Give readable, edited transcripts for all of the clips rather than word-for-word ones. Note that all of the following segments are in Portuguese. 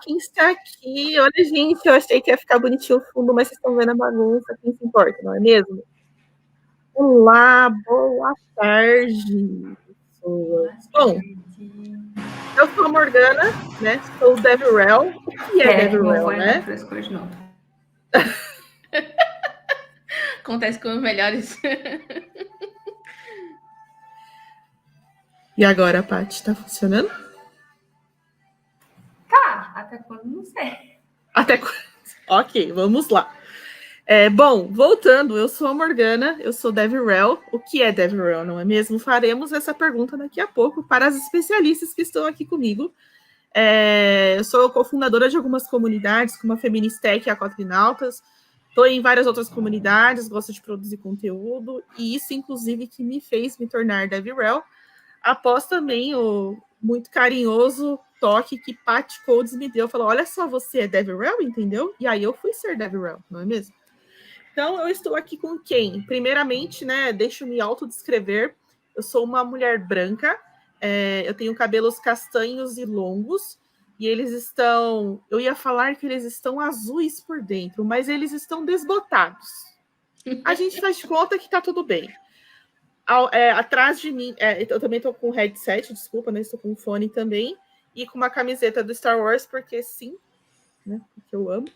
quem está aqui. Olha, gente, eu achei que ia ficar bonitinho o fundo, mas vocês estão vendo a bagunça. Quem se importa, não é mesmo? Olá, boa tarde, pessoas. Bom, eu sou a Morgana, né? Sou o Devirel. O que é Devirel, né? Frescura de novo. Acontece com os melhores. E agora, Paty, tá funcionando? Tá, até quando não sei. Até quando? Ok, vamos lá. Bom, voltando, eu sou a Morgana, eu sou Devirel. O que é Devirel, não é mesmo? Faremos essa pergunta daqui a pouco para as especialistas que estão aqui comigo. Eu sou cofundadora de algumas comunidades, como a Feministec e a Quatrinautas. Estou em várias outras comunidades, gosto de produzir conteúdo, e isso, inclusive, que me fez me tornar Devirel, após também o muito carinhoso toque que Pat Codes me deu. Falou, olha só, você é Devirel, entendeu? E aí eu fui ser Devirel, não é mesmo? Então, eu estou aqui com quem? Primeiramente, né, deixa eu me autodescrever. Eu sou uma mulher branca, eu tenho cabelos castanhos e longos, e eles estão... Eu ia falar que eles estão azuis por dentro, mas eles estão desbotados. A gente faz de conta que está tudo bem. Atrás de mim... eu também estou com headset, desculpa, né? Estou com fone também, e com uma camiseta do Star Wars, porque sim, né? Porque eu amo.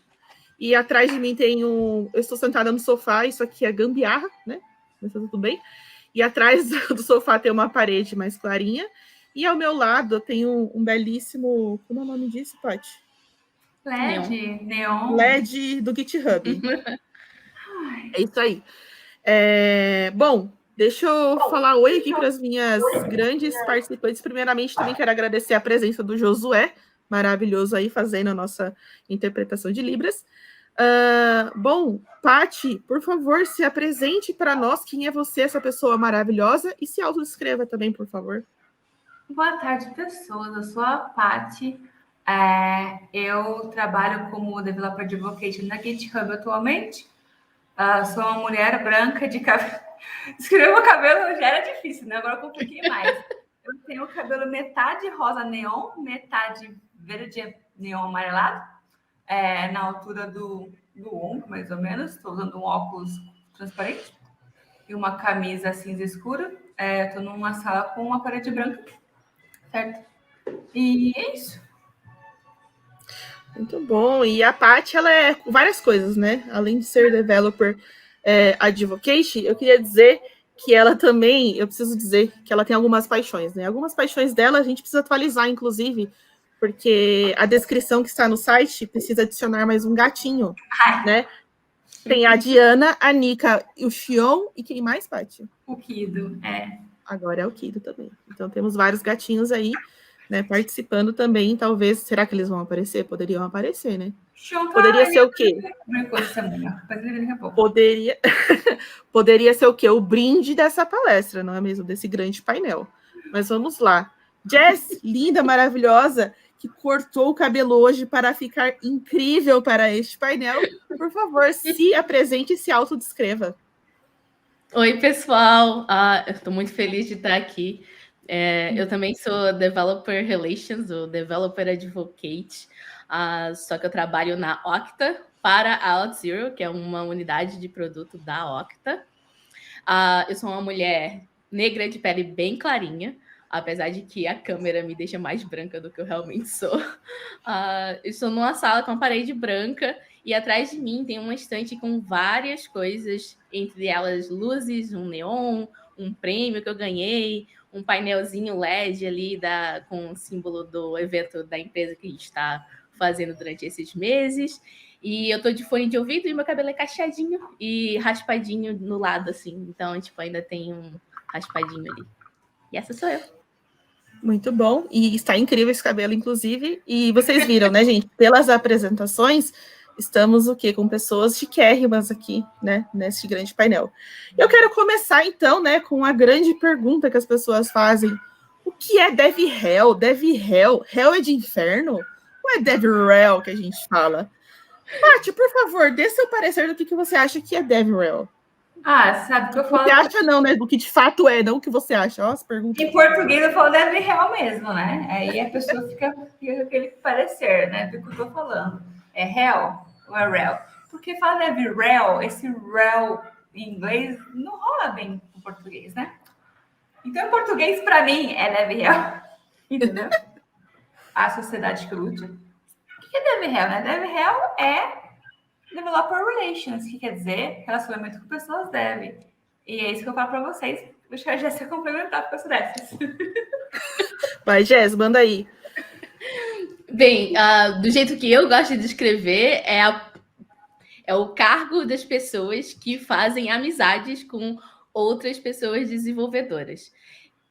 E atrás de mim tem eu estou sentada no sofá, isso aqui é gambiarra, né? Mas tá tudo bem. E atrás do sofá tem uma parede mais clarinha. E ao meu lado tem um belíssimo... Como é o nome disso, Paty? Neon. LED do GitHub. É isso aí. Bom, deixa eu falar oi aqui para as minhas grandes participantes. Primeiramente, também quero agradecer a presença do Josué, maravilhoso aí, fazendo a nossa interpretação de Libras. Bom, Paty, por favor, se apresente para nós. Quem é você, essa pessoa maravilhosa? E se autodescreva também, por favor. Boa tarde, pessoas. Eu sou a Paty. Eu trabalho como Developer Advocate na GitHub atualmente. Sou uma mulher branca de cabelo. Escrever o cabelo já era difícil, né? Agora eu compliquei mais. Eu tenho o cabelo metade rosa neon, metade verde neon amarelado, na altura do ombro, mais ou menos. Estou usando um óculos transparente e uma camisa cinza escura. Estou numa sala com uma parede branca, certo? E é isso. Muito bom. E a Paty, ela é várias coisas, né? Além de ser developer advocate, eu queria dizer que ela também, eu preciso dizer que ela tem algumas paixões, né? Algumas paixões dela a gente precisa atualizar, inclusive, porque a descrição que está no site precisa adicionar mais um gatinho, né? Tem a Diana, a Nika, o Xion e quem mais, Paty? O Kido, Agora é o Kido também. Então temos vários gatinhos aí, né, participando também. Talvez, será que eles vão aparecer? Poderiam aparecer, né? Poderia ser o quê? Poderia ser o quê? O brinde dessa palestra, não é mesmo? Desse grande painel. Mas vamos lá. Jess, linda, maravilhosa, que cortou o cabelo hoje para ficar incrível para este painel. Por favor, se apresente e se autodescreva. Oi, pessoal. Eu estou muito feliz de estar aqui. Eu também sou Developer Relations, ou Developer Advocate, só que eu trabalho na Okta para a OutZero, que é uma unidade de produto da Okta. Eu sou uma mulher negra de pele bem clarinha, apesar de que a câmera me deixa mais branca do que eu realmente sou. Eu estou numa sala com uma parede branca e atrás de mim tem uma estante com várias coisas, entre elas luzes, um neon, um prêmio que eu ganhei, um painelzinho LED ali com o símbolo do evento da empresa que a gente está fazendo durante esses meses. E eu tô de fone de ouvido e meu cabelo é cacheadinho e raspadinho no lado, assim. Então, ainda tem um raspadinho ali. E essa sou eu. Muito bom. E está incrível esse cabelo, inclusive. E vocês viram, né, gente? Pelas apresentações, estamos o quê? Com pessoas chiquérrimas aqui, né? Nesse grande painel. Eu quero começar, então, né, com a grande pergunta que as pessoas fazem. O que é Dev-Hell? Dev-Hell? Hell é de inferno? Ou é Dev-Rel que a gente fala? Paty, por favor, dê seu parecer do que você acha que é Dev-Rel. Sabe o que eu falo? Você acha não, né? Do que de fato é, não o que você acha. Ó, as perguntas. Em português eu falo deve real mesmo, né? Aí a pessoa fica com aquele parecer, né? Do que eu tô falando. É real ou é real? Porque fala deve real, esse real em inglês não rola bem com português, né? Então, em português, para mim, é deve real. Entendeu? A sociedade que lute. O que é deve real, né? Deve real é developer relations, que quer dizer relacionamento com pessoas deve. E é isso que eu falo para vocês. Deixa a Jéssica complementar com as dessas. Vai, Jess, manda aí. Bem, do jeito que eu gosto de descrever, é o cargo das pessoas que fazem amizades com outras pessoas desenvolvedoras.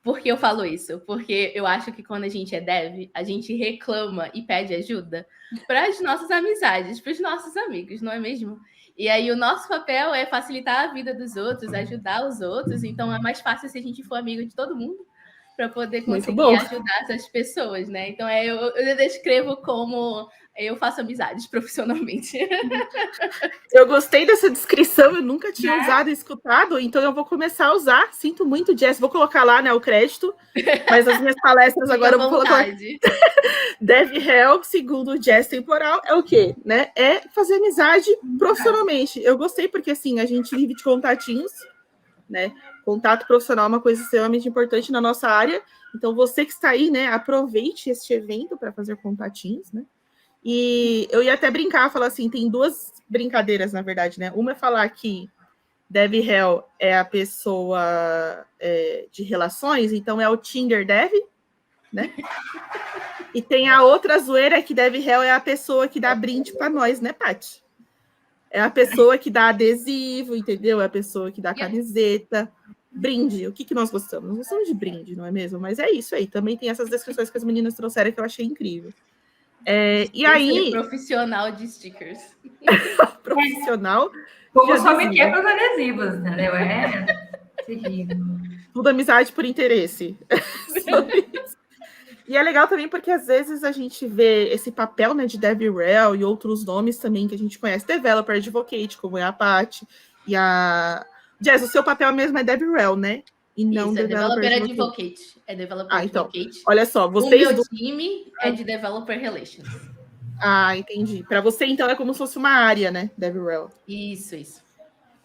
Por que eu falo isso? Porque eu acho que quando a gente é dev, a gente reclama e pede ajuda para as nossas amizades, para os nossos amigos, não é mesmo? E aí o nosso papel é facilitar a vida dos outros, ajudar os outros, então é mais fácil se a gente for amigo de todo mundo para poder conseguir ajudar essas pessoas, né? Então eu descrevo como eu faço amizades profissionalmente. Eu gostei dessa descrição, eu nunca tinha usado e escutado, então eu vou começar a usar. Sinto muito, Jess, vou colocar lá, né, o crédito, mas as minhas palestras agora eu vou colocar. Dev Hell, segundo o Jess Temporal, é o quê? Né? É fazer amizade profissionalmente. Eu gostei porque, assim, a gente vive de contatinhos, né? Contato profissional é uma coisa extremamente importante na nossa área. Então, você que está aí, né, aproveite este evento para fazer contatinhos, né? E eu ia até brincar, falar assim, tem duas brincadeiras, na verdade, né? Uma é falar que Dev Hell é a pessoa de relações, então é o Tinder Dev, né? E tem a outra zoeira que Dev Hell é a pessoa que dá brinde para nós, né, Paty? É a pessoa que dá adesivo, entendeu? É a pessoa que dá camiseta. Brinde. O que nós gostamos? Nós gostamos de brinde, não é mesmo? Mas é isso aí. Também tem essas descrições que as meninas trouxeram que eu achei incrível. E aí... Profissional de stickers. Profissional. Como só me quer para os adesivos, entendeu? Terrível. Tudo amizade por interesse. E é legal também porque às vezes a gente vê esse papel, né, de DevRel e outros nomes também que a gente conhece, Developer Advocate, como é a Paty e a... Jess, o seu papel mesmo é DevRel, né? E não isso, Developer Advocate. É Developer Advocate. Então, olha só, vocês... O meu time é de Developer Relations. Entendi. Para você, então, é como se fosse uma área, né, DevRel. Isso.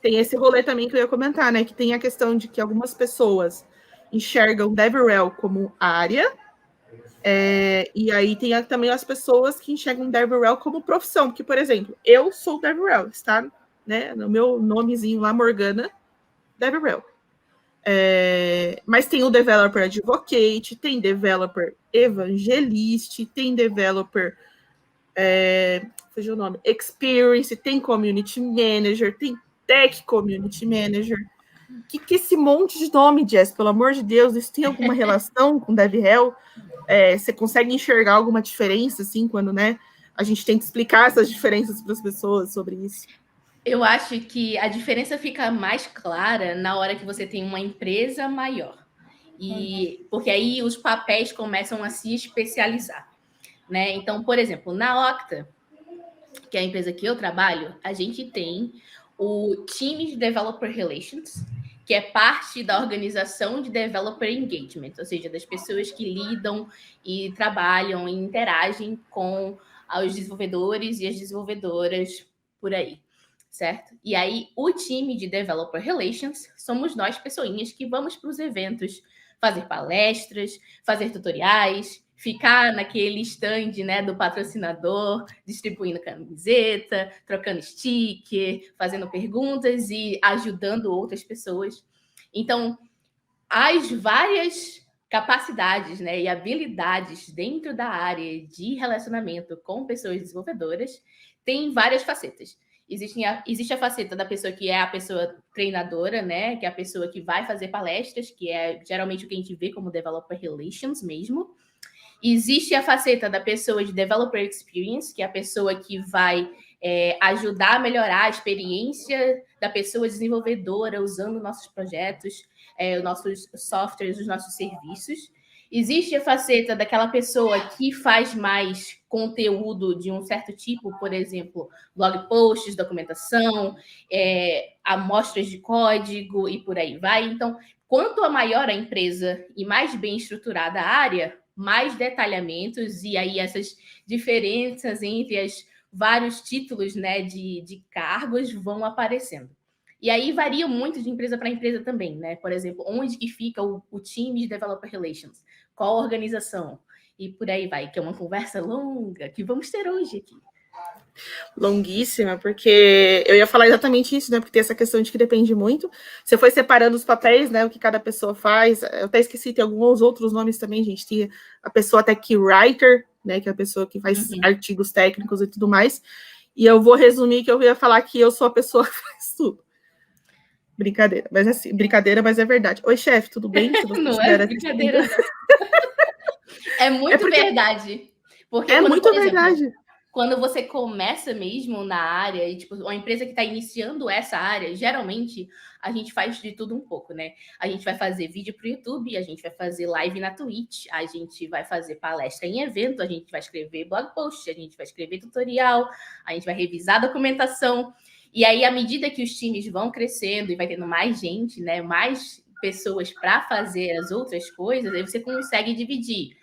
Tem esse rolê também que eu ia comentar, né, que tem a questão de que algumas pessoas enxergam DevRel como área, e aí tem também as pessoas que enxergam DevRel como profissão, porque, por exemplo, eu sou DevRel, está, né, no meu nomezinho lá, Morgana, DevRel. Mas tem o Developer Advocate, tem Developer Evangelist, tem Developer, fugiu o nome, Experience, tem Community Manager, tem Tech Community Manager. Que esse monte de nome, Jess, pelo amor de Deus, isso tem alguma relação com DevRel? Você consegue enxergar alguma diferença, assim, quando, né, a gente tenta explicar essas diferenças para as pessoas sobre isso? Eu acho que a diferença fica mais clara na hora que você tem uma empresa maior. Porque aí os papéis começam a se especializar, né? Então, por exemplo, na Okta, que é a empresa que eu trabalho, a gente tem o time de Developer Relations, que é parte da organização de Developer Engagement, ou seja, das pessoas que lidam e trabalham e interagem com os desenvolvedores e as desenvolvedoras por aí, certo? E aí, o time de Developer Relations somos nós, pessoinhas, que vamos para os eventos fazer palestras, fazer tutoriais, ficar naquele stand, né, do patrocinador, distribuindo camiseta, trocando sticker, fazendo perguntas e ajudando outras pessoas. Então, as várias capacidades, né, e habilidades dentro da área de relacionamento com pessoas desenvolvedoras têm várias facetas. Existe a faceta da pessoa que é a pessoa treinadora, né, que é a pessoa que vai fazer palestras, que é geralmente o que a gente vê como Developer Relations mesmo. Existe a faceta da pessoa de Developer Experience, que é a pessoa que vai ajudar a melhorar a experiência da pessoa desenvolvedora usando nossos projetos, os nossos softwares, os nossos serviços. Existe a faceta daquela pessoa que faz mais conteúdo de um certo tipo, por exemplo, blog posts, documentação, amostras de código e por aí vai. Então, quanto maior a empresa e mais bem estruturada a área, mais detalhamentos e aí essas diferenças entre os vários títulos, né, de cargos vão aparecendo. E aí varia muito de empresa para empresa também, né? Por exemplo, onde que fica o time de Developer Relations? Qual organização? E por aí vai, que é uma conversa longa que vamos ter hoje aqui. Longuíssima, porque eu ia falar exatamente isso, né? Porque tem essa questão de que depende muito. Você foi separando os papéis, né? O que cada pessoa faz. Eu até esqueci, tem alguns outros nomes também, gente. Tem a pessoa até que writer, né? Que é a pessoa que faz artigos técnicos e tudo mais. E eu vou resumir que eu ia falar que eu sou a pessoa que faz tudo. Brincadeira, mas assim, brincadeira, mas é verdade. Oi, chefe, tudo bem? Não é brincadeira. É muito verdade. Porque é quando, muito verdade. Quando você começa mesmo na área, e tipo, uma empresa que está iniciando essa área, geralmente a gente faz de tudo um pouco, né? A gente vai fazer vídeo para o YouTube, a gente vai fazer live na Twitch, a gente vai fazer palestra em evento, a gente vai escrever blog post, a gente vai escrever tutorial, a gente vai revisar a documentação. E aí, à medida que os times vão crescendo e vai tendo mais gente, né? Mais pessoas para fazer as outras coisas, aí você consegue dividir.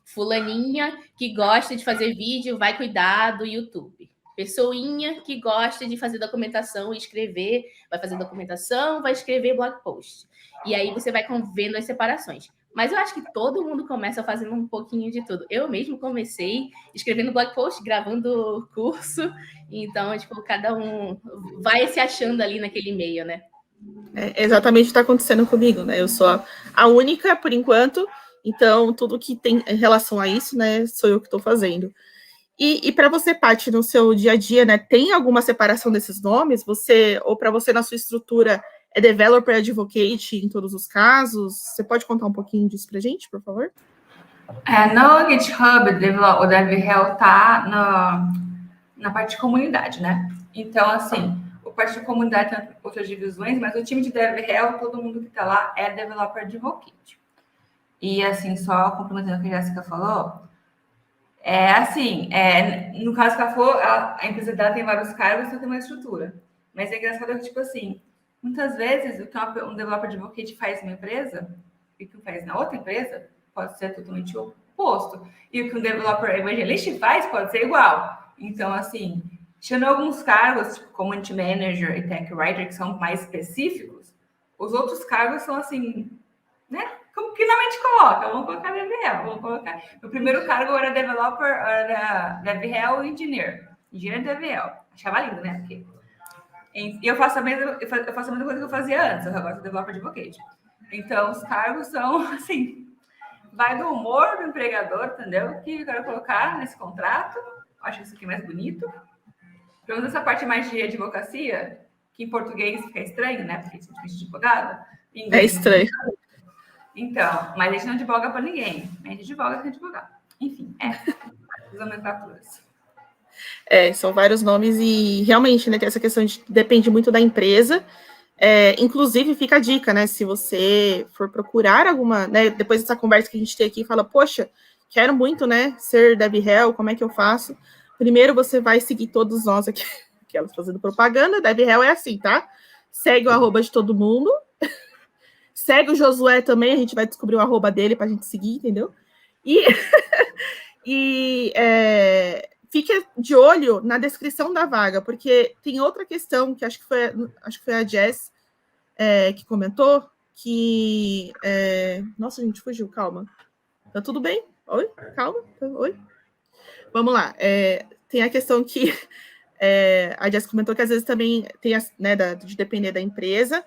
Fulaninha que gosta de fazer vídeo vai cuidar do YouTube. Pessoinha que gosta de fazer documentação e escrever, vai fazer documentação, vai escrever blog post. E aí você vai vendo as separações. Mas eu acho que todo mundo começa fazendo um pouquinho de tudo. Eu mesmo comecei escrevendo blog post, gravando curso. Então, tipo, cada um vai se achando ali naquele meio, né? É exatamente o que está acontecendo comigo, né? Eu sou a única, por enquanto. Então, tudo que tem em relação a isso, né, sou eu que estou fazendo. E para você, Paty, no seu dia a dia, né, tem alguma separação desses nomes? Ou para você, na sua estrutura, é Developer Advocate em todos os casos? Você pode contar um pouquinho disso para a gente, por favor? No GitHub, o DevRel está na parte de comunidade, né? Então, assim, a parte de comunidade tem outras divisões, mas o time de DevRel, todo mundo que está lá é Developer Advocate. E, assim, só complementando o que a Jéssica falou, no caso que ela falou, a empresa dela tem vários cargos, então tem uma estrutura. Mas é engraçado que, tipo assim, muitas vezes o que um Developer Advocate faz em uma empresa e o que faz na outra empresa pode ser totalmente oposto. E o que um Developer Evangelist faz pode ser igual. Então, assim, tirando alguns cargos, tipo Community Manager e Tech Writer, que são mais específicos, os outros cargos são, assim, né? Como que normalmente coloca? Vamos colocar DevRel. Vamos colocar. Meu primeiro cargo era Developer, era DevRel Engineer. Engenheiro DevRel. Achava lindo, né? Porque... E eu faço a mesma coisa que eu fazia antes. Eu agora sou Developer Advocate. Então, os cargos são, assim... Vai do humor do empregador, entendeu? Que eu quero colocar nesse contrato. Acho isso aqui mais bonito. Pelo menos essa parte mais de advocacia, que em português fica estranho, né? Porque é de advogado. É estranho. Então, mas a gente não advoga para ninguém. A gente advoga sem advogar. Enfim, as nomenclaturas. São vários nomes e realmente, né, tem essa questão de depende muito da empresa. Inclusive, fica a dica, né? Se você for procurar alguma, né? Depois dessa conversa que a gente tem aqui, fala, poxa, quero muito, né? Ser DevRel, como é que eu faço? Primeiro, você vai seguir todos nós aqui, que elas fazendo propaganda. DevRel é assim, tá? Segue o @ de todo mundo. Segue o Josué também, a gente vai descobrir o @ dele para a gente seguir, entendeu? Fique de olho na descrição da vaga, porque tem outra questão que acho que foi a Jess que comentou, que... Nossa, a gente fugiu, calma. Tá tudo bem? Oi? Calma. Oi? Vamos lá. Tem a questão que a Jess comentou que às vezes também tem, né, de depender da empresa,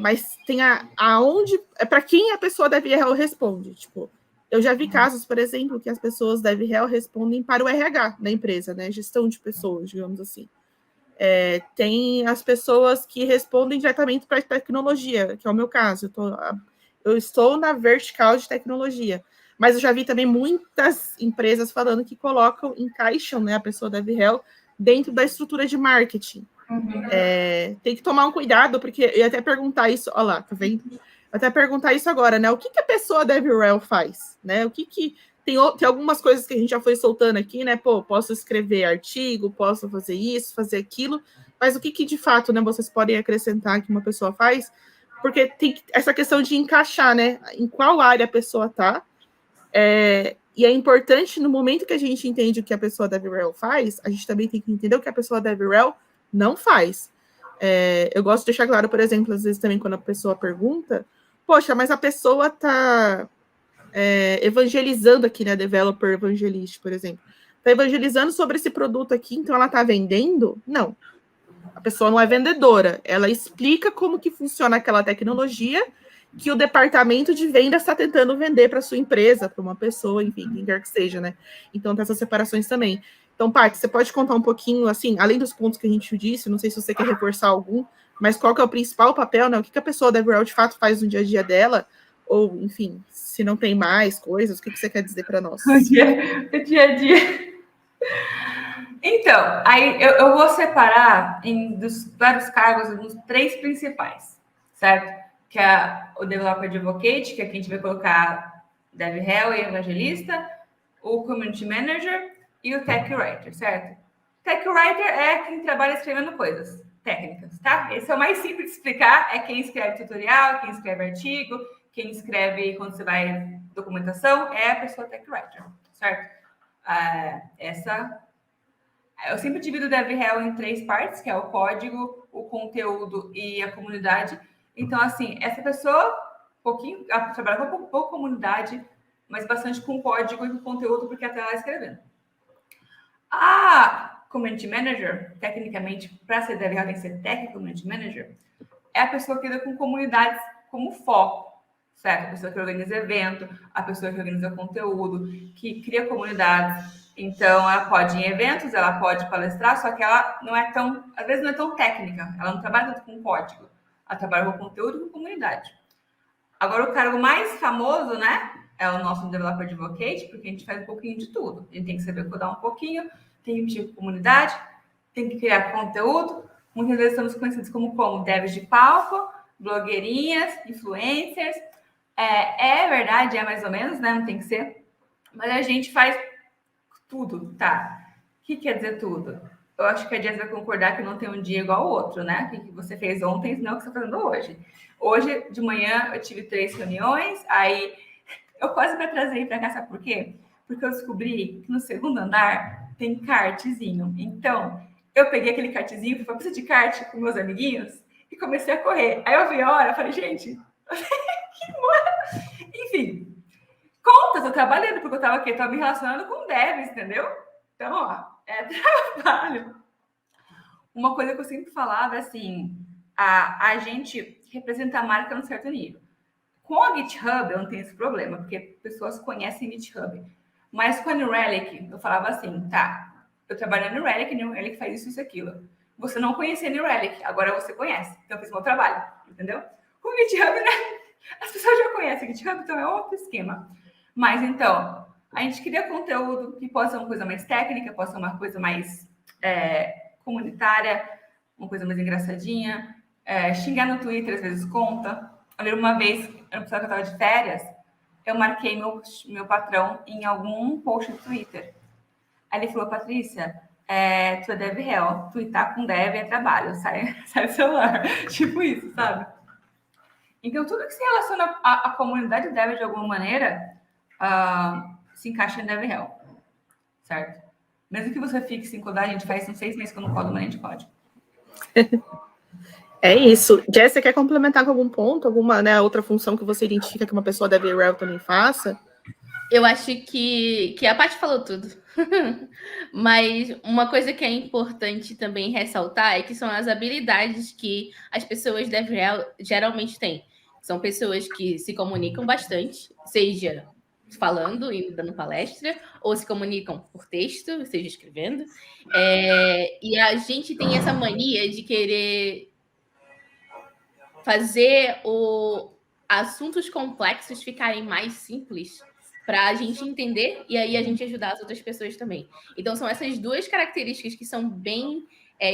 mas tem aonde... para quem a pessoa DevRel responde, tipo... Eu já vi casos, por exemplo, que as pessoas DevRel respondem para o RH da empresa, né? Gestão de pessoas, digamos assim. Tem as pessoas que respondem diretamente para a tecnologia, que é o meu caso. Eu estou na vertical de tecnologia. Mas eu já vi também muitas empresas falando que encaixam, né, a pessoa DevRel dentro da estrutura de marketing. Tem que tomar um cuidado, porque eu ia até perguntar isso, olha lá, tá vendo? até perguntar isso agora, né? O que a pessoa DevRel faz, né? O que tem algumas coisas que a gente já foi soltando aqui, né? Pô, posso escrever artigo, posso fazer isso, fazer aquilo, mas o que de fato, né, vocês podem acrescentar que uma pessoa faz? Porque tem essa questão de encaixar, né? Em qual área a pessoa está. E é importante, no momento que a gente entende o que a pessoa DevRel faz, a gente também tem que entender o que a pessoa DevRel não faz. Eu gosto de deixar claro, por exemplo, às vezes também quando a pessoa pergunta, poxa, mas a pessoa está evangelizando aqui, né? Developer Evangelist, por exemplo. Está evangelizando sobre esse produto aqui, então ela está vendendo? Não. A pessoa não é vendedora. Ela explica como que funciona aquela tecnologia que o departamento de vendas está tentando vender para sua empresa, para uma pessoa, enfim, quem quer que seja, né? Então, tem essas separações também. Então, Paty, você pode contar um pouquinho, assim, além dos pontos que a gente disse, não sei se você quer reforçar algum, mas qual que é o principal papel, né? O que a pessoa DevRel de fato faz no dia a dia dela, ou, enfim, se não tem mais coisas, o que você quer dizer para nós? O dia a dia. Então, aí eu vou separar dos vários cargos nos 3 principais, certo? Que é o Developer Advocate, que aqui a gente vai colocar DevRel e Evangelista, o Community Manager e o Tech Writer, certo? Tech Writer é quem trabalha escrevendo coisas técnicas, tá? Esse é o mais simples de explicar, é quem escreve tutorial, quem escreve artigo, quem escreve quando você vai documentação, é a pessoa Tech Writer, certo? Eu sempre divido o DevRel em 3 partes, que é o código, o conteúdo e a comunidade. Então, assim, essa pessoa, ela trabalha com pouco comunidade, mas bastante com código e com conteúdo, porque até ela escrevendo. A Community Manager, tecnicamente, para ser DevRel tem que ser Tech Community Manager, é a pessoa que lida com comunidades como foco, certo? A pessoa que organiza evento, a pessoa que organiza conteúdo, que cria comunidades. Então, ela pode ir em eventos, ela pode palestrar, só que ela não é tão, às vezes não é tão técnica, ela não trabalha tanto com código, ela trabalha com conteúdo e com comunidade. Agora, o cargo mais famoso, né, é o nosso Developer Advocate, porque a gente faz um pouquinho de tudo. A gente tem que saber codar um pouquinho, tem que mexer com comunidade, tem que criar conteúdo. Muitas vezes estamos conhecidos como devs de palco, blogueirinhas, influencers. É verdade, é mais ou menos, né, não tem que ser. Mas a gente faz tudo, tá? O que quer dizer tudo? Eu acho que a Jess vai concordar que não tem um dia igual ao outro, né? O que você fez ontem não é o que você está fazendo hoje. Hoje, de manhã, eu tive 3 reuniões, aí eu quase me atrasei para cá, sabe por quê? Porque eu descobri que no segundo andar tem kartzinho. Então, eu peguei aquele kartzinho, fui pra pista de kart com meus amiguinhos e comecei a correr. Aí eu vi a hora, falei, gente, que moda! Enfim, contas, eu trabalhando, porque eu estava aqui, me relacionando com devs, entendeu? Então, ó, é trabalho. Uma coisa que eu sempre falava, assim, a gente representa a marca num certo nível. Com a GitHub, eu não tenho esse problema, porque pessoas conhecem GitHub. Mas com a New Relic, eu falava assim, tá, eu trabalho na New Relic faz isso, aquilo. Você não conhecia a New Relic, agora você conhece. Então, eu fiz meu trabalho, entendeu? Com o GitHub, né? As pessoas já conhecem o GitHub, então é outro esquema. Mas, então, a gente cria conteúdo que pode ser uma coisa mais técnica, pode ser uma coisa mais comunitária, uma coisa mais engraçadinha. Xingar no Twitter, às vezes, conta. Eu lembro uma vez, eu estava de férias, eu marquei meu patrão em algum post do Twitter. Aí ele falou, Patrícia, tu é DevRel, twittar com dev é trabalho, sai do celular. Tipo isso, sabe? Então, tudo que se relaciona à comunidade dev de alguma maneira se encaixa em DevRel, certo? Mesmo que você fique sem codar, a gente faz uns 6 meses que eu não codo, mas a gente code. É isso. Jess, você quer complementar com algum ponto, alguma outra função que você identifica que uma pessoa DevRel também faça? Eu acho que a Paty falou tudo. Mas uma coisa que é importante também ressaltar é que são as habilidades que as pessoas DevRel geralmente têm. São pessoas que se comunicam bastante, seja falando e dando palestra, ou se comunicam por texto, seja escrevendo. E a gente tem essa mania de querer fazer assuntos complexos ficarem mais simples para a gente entender e aí a gente ajudar as outras pessoas também. Então, são essas 2 características que são bem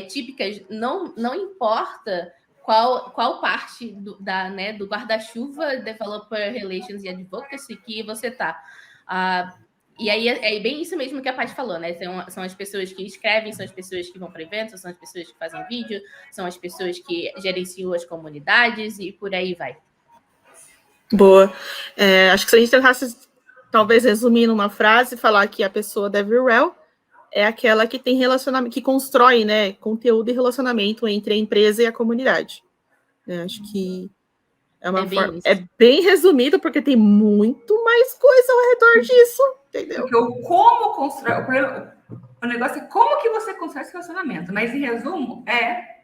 típicas. Não importa qual parte do guarda-chuva Developer Relations e Advocacy que você está. E aí é bem isso mesmo que a Paty falou, né? São as pessoas que escrevem, são as pessoas que vão para eventos, são as pessoas que fazem vídeo, são as pessoas que gerenciam as comunidades e por aí vai. Boa. Acho que se a gente tentasse, talvez, resumir numa frase, falar que a pessoa DevRel é aquela que tem relacionamento, que constrói, né, conteúdo e relacionamento entre a empresa e a comunidade. Acho que é bem resumido, porque tem muito mais coisa ao redor disso, entendeu? Porque o como constrói, o negócio é como que você constrói esse relacionamento, mas em resumo,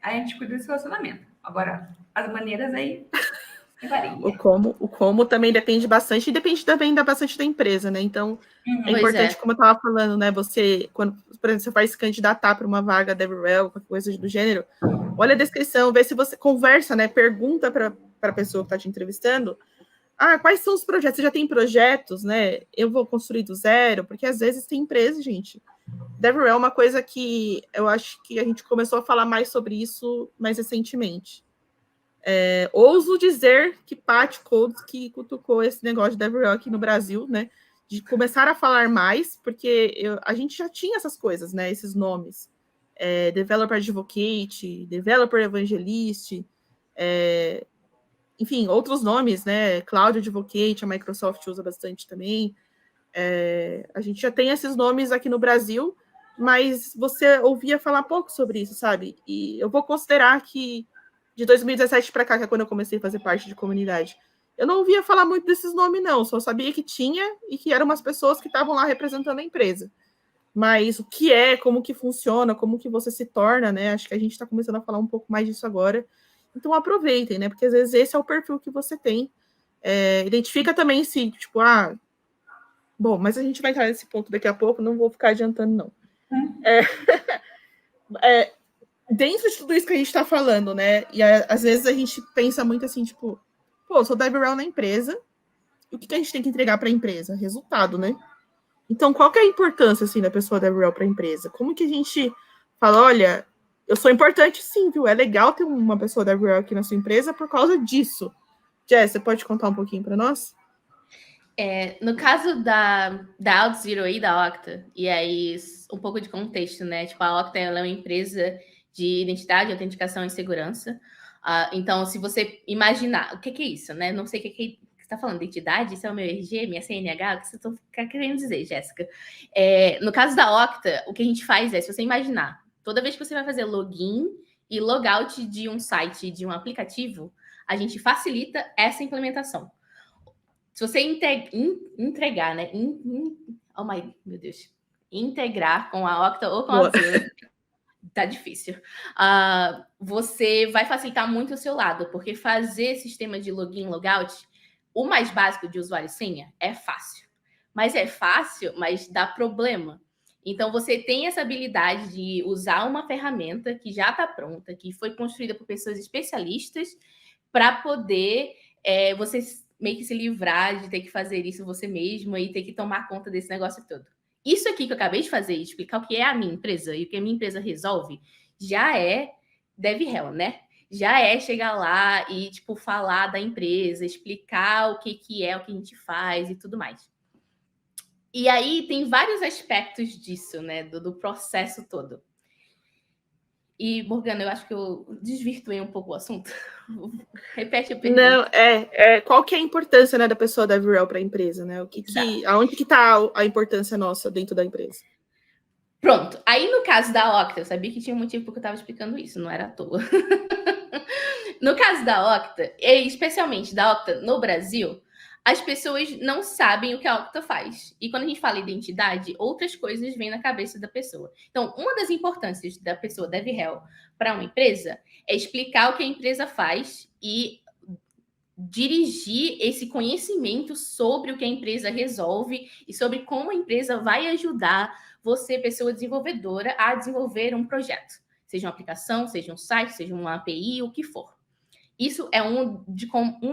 a gente cuida desse relacionamento. Agora, as maneiras aí varia. O como também depende bastante, e depende também bastante da empresa, né? Então, é importante, como eu estava falando, né? Você, quando, por exemplo, você vai se candidatar para uma vaga DevRel, qualquer coisa do gênero, olha a descrição, vê se você conversa, né? Pergunta para a pessoa que está te entrevistando. Quais são os projetos? Você já tem projetos, né? Eu vou construir do zero, porque às vezes tem empresa, gente. DevRel é uma coisa que eu acho que a gente começou a falar mais sobre isso mais recentemente. Ouso dizer que Paty Codes que cutucou esse negócio de DevRel aqui no Brasil, né? De começar a falar mais, porque a gente já tinha essas coisas, né? Esses nomes. Developer Advocate, Developer Evangelist, enfim, outros nomes, né? Cloud Advocate, a Microsoft usa bastante também. A gente já tem esses nomes aqui no Brasil, mas você ouvia falar pouco sobre isso, sabe? E eu vou considerar que de 2017 para cá, que é quando eu comecei a fazer parte de comunidade, eu não ouvia falar muito desses nomes, não. Só sabia que tinha e que eram umas pessoas que estavam lá representando a empresa. Mas o que como que funciona, como que você se torna, né? Acho que a gente está começando a falar um pouco mais disso agora. Então, aproveitem, né? Porque às vezes esse é o perfil que você tem. Identifica também se, tipo, bom, mas a gente vai entrar nesse ponto daqui a pouco, não vou ficar adiantando, não. Dentro de tudo isso que a gente está falando, né? E às vezes a gente pensa muito assim, tipo, pô, sou DevRel na empresa, e o que a gente tem que entregar para a empresa? Resultado, né? Então, qual que é a importância, assim, da pessoa DevRel para a empresa? Como que a gente fala, olha, eu sou importante sim, viu? É legal ter uma pessoa DevRel aqui na sua empresa por causa disso. Jess, você pode contar um pouquinho para nós? No caso da Auth0 e da Okta, e aí um pouco de contexto, né? Tipo, a Okta ela é uma empresa de identidade, autenticação e segurança. Então, se você imaginar, o que é isso, né? Não sei o que você está falando, identidade? Isso é o meu RG, minha CNH? O que você está querendo dizer, Jéssica? No caso da Okta, o que a gente faz se você imaginar, toda vez que você vai fazer login e logout de um site, de um aplicativo, a gente facilita essa implementação. Se você entregar, né? Oh meu Deus. Integrar com a Okta ou com a Auth0, tá difícil. Você vai facilitar muito o seu lado, porque fazer sistema de login, logout, o mais básico de usuário e senha, é fácil. Mas é fácil, mas dá problema. Então, você tem essa habilidade de usar uma ferramenta que já está pronta, que foi construída por pessoas especialistas, para poder você meio que se livrar de ter que fazer isso você mesmo e ter que tomar conta desse negócio todo. Isso aqui que eu acabei de fazer, explicar o que é a minha empresa e o que a minha empresa resolve, já é DevRel, né? Já é chegar lá e, tipo, falar da empresa, explicar o que é, o que a gente faz e tudo mais. E aí tem vários aspectos disso, né? Do processo todo. E, Morgana, eu acho que eu desvirtuei um pouco o assunto. Repete a pergunta. Não, qual que é a importância, né, da pessoa DevRel para a empresa, né? Aonde que está a importância nossa dentro da empresa? Pronto. Aí, no caso da Okta, eu sabia que tinha um motivo porque eu estava explicando isso, não era à toa. No caso da Okta, e especialmente da Okta no Brasil, as pessoas não sabem o que a Okta faz. E quando a gente fala identidade, outras coisas vêm na cabeça da pessoa. Então, uma das importâncias da pessoa DevRel para uma empresa é explicar o que a empresa faz e dirigir esse conhecimento sobre o que a empresa resolve e sobre como a empresa vai ajudar você, pessoa desenvolvedora, a desenvolver um projeto. Seja uma aplicação, seja um site, seja uma API, o que for. Isso é um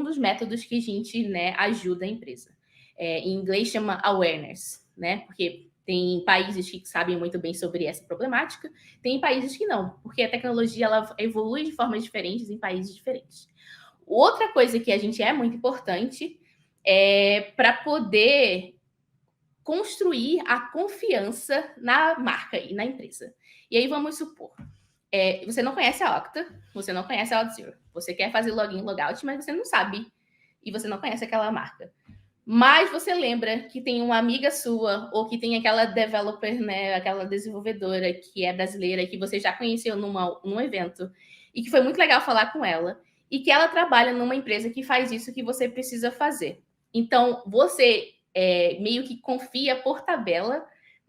dos métodos que a gente, né, ajuda a empresa. Em inglês chama awareness, né? Porque Tem países que sabem muito bem sobre essa problemática, tem países que não, porque a tecnologia ela evolui de formas diferentes em países diferentes. Outra coisa que a gente é muito importante é para poder construir a confiança na marca e na empresa. E aí vamos supor, você não conhece a Okta, você não conhece a OutZero, você quer fazer login e logout, mas você não sabe e você não conhece aquela marca. Mas você lembra que tem uma amiga sua ou que tem aquela developer, né, aquela desenvolvedora que é brasileira, que você já conheceu num evento e que foi muito legal falar com ela e que ela trabalha numa empresa que faz isso que você precisa fazer. Então, você meio que confia por tabela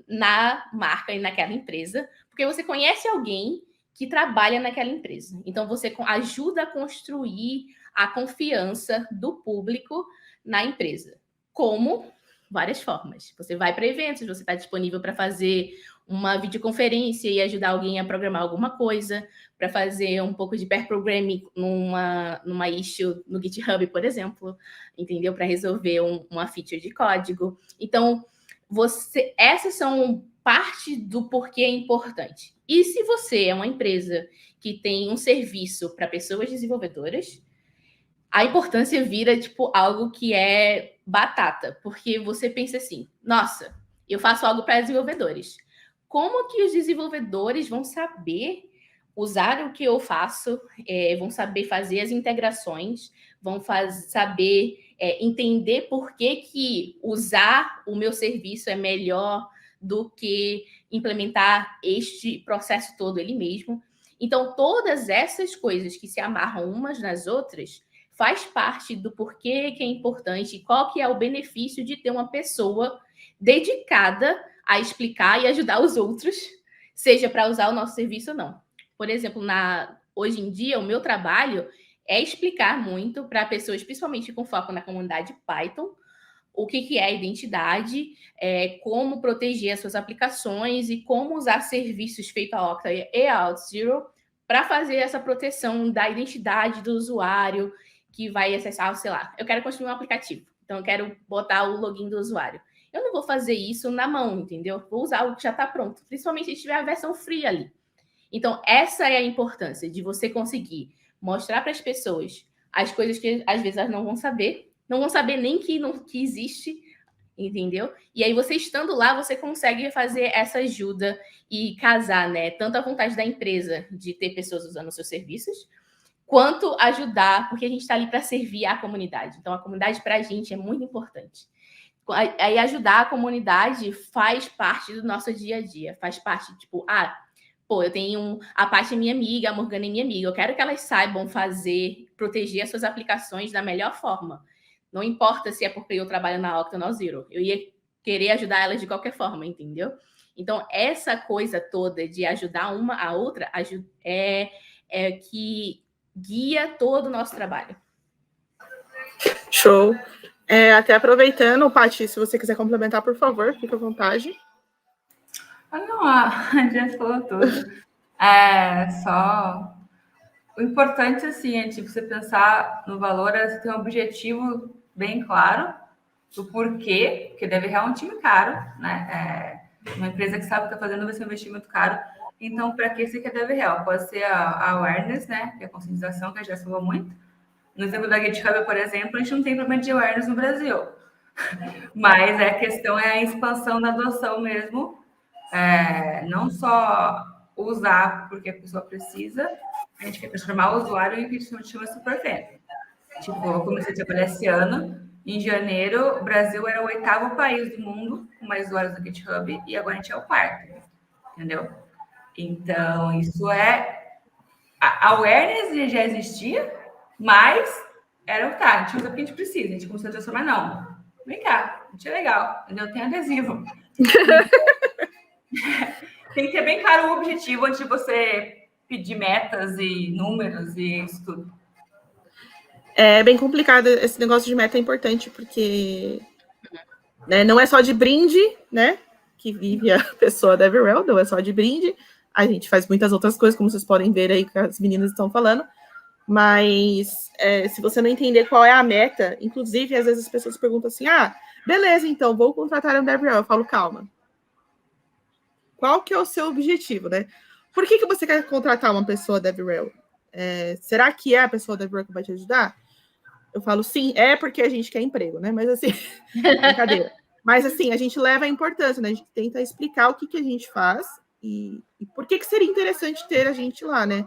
na marca e naquela empresa, porque você conhece alguém que trabalha naquela empresa. Então, você ajuda a construir a confiança do público na empresa. Como? Várias formas. Você vai para eventos, você está disponível para fazer uma videoconferência e ajudar alguém a programar alguma coisa, para fazer um pouco de pair programming numa issue no GitHub, por exemplo, entendeu? Para resolver uma feature de código. Então, essas são parte do porquê é importante. E se você é uma empresa que tem um serviço para pessoas desenvolvedoras, a importância vira, tipo, algo que é batata. Porque você pensa assim, nossa, eu faço algo para desenvolvedores. Como que os desenvolvedores vão saber usar o que eu faço, vão saber fazer as integrações, vão saber entender por que usar o meu serviço é melhor do que implementar este processo todo ele mesmo. Então, todas essas coisas que se amarram umas nas outras faz parte do porquê que é importante, qual que é o benefício de ter uma pessoa dedicada a explicar e ajudar os outros, seja para usar o nosso serviço ou não. Por exemplo, hoje em dia, o meu trabalho é explicar muito para pessoas, principalmente com foco na comunidade Python, o que é a identidade, como proteger as suas aplicações e como usar serviços feitos a Okta e a OutZero para fazer essa proteção da identidade do usuário que vai acessar, sei lá, eu quero construir um aplicativo, então eu quero botar o login do usuário. Eu não vou fazer isso na mão, entendeu? Vou usar o que já está pronto, principalmente se tiver a versão free ali. Então, essa é a importância de você conseguir mostrar para as pessoas as coisas que às vezes elas não vão saber nem que existe, entendeu? E aí você estando lá, você consegue fazer essa ajuda e casar, né? Tanto a vontade da empresa de ter pessoas usando os seus serviços, quanto ajudar, porque a gente está ali para servir a comunidade. Então, a comunidade para a gente é muito importante. Aí ajudar a comunidade faz parte do nosso dia a dia, faz parte, tipo, eu tenho a Paty é minha amiga, a Morgana é minha amiga, eu quero que elas saibam proteger as suas aplicações da melhor forma. Não importa se é porque eu trabalho na Okta ou na OutZero, eu ia querer ajudar elas de qualquer forma, entendeu? Então, essa coisa toda de ajudar uma a outra é que guia todo o nosso trabalho. Show. Até aproveitando, Paty, se você quiser complementar, por favor, fique à vontade. Não, a gente falou tudo. Só o importante, assim, é tipo, você pensar no valor, você ter um objetivo bem claro do porquê, porque deve é um time caro, né? Uma empresa que sabe o que está fazendo vai ser um investimento caro. Então, para que você quer DevRel? Pode ser a awareness, né? Que é a conscientização, que a gente já falou muito. No exemplo da GitHub, por exemplo, a gente não tem problema de awareness no Brasil. Mas a questão é a expansão da adoção mesmo. Não só usar porque a pessoa precisa, a gente quer transformar o usuário em o que a gente chama super fan. Tipo, eu comecei a trabalhar esse ano, em janeiro, o Brasil era o 8º país do mundo com mais usuários do GitHub e agora a gente é o 4º, entendeu? Então, isso a awareness já existia, mas era o a gente usa porque a gente precisa, a gente começou a transformar, não. Vem cá, a gente é legal, entendeu? Tem adesivo. Tem que ter bem claro o objetivo antes de você pedir metas e números e isso tudo. É bem complicado, esse negócio de meta é importante, porque não é só de brinde, né, que vive a pessoa da DevRel, não é só de brinde, a gente faz muitas outras coisas, como vocês podem ver aí que as meninas estão falando, mas se você não entender qual é a meta, inclusive, às vezes as pessoas perguntam assim, beleza, então, vou contratar um DevRel, eu falo, calma, qual que é o seu objetivo, né? Por que você quer contratar uma pessoa DevRel? Será que é a pessoa DevRel que vai te ajudar? Eu falo sim, é porque a gente quer emprego, né? Mas assim, brincadeira. Mas assim, a gente leva a importância, né? A gente tenta explicar o que a gente faz e por que seria interessante ter a gente lá, né?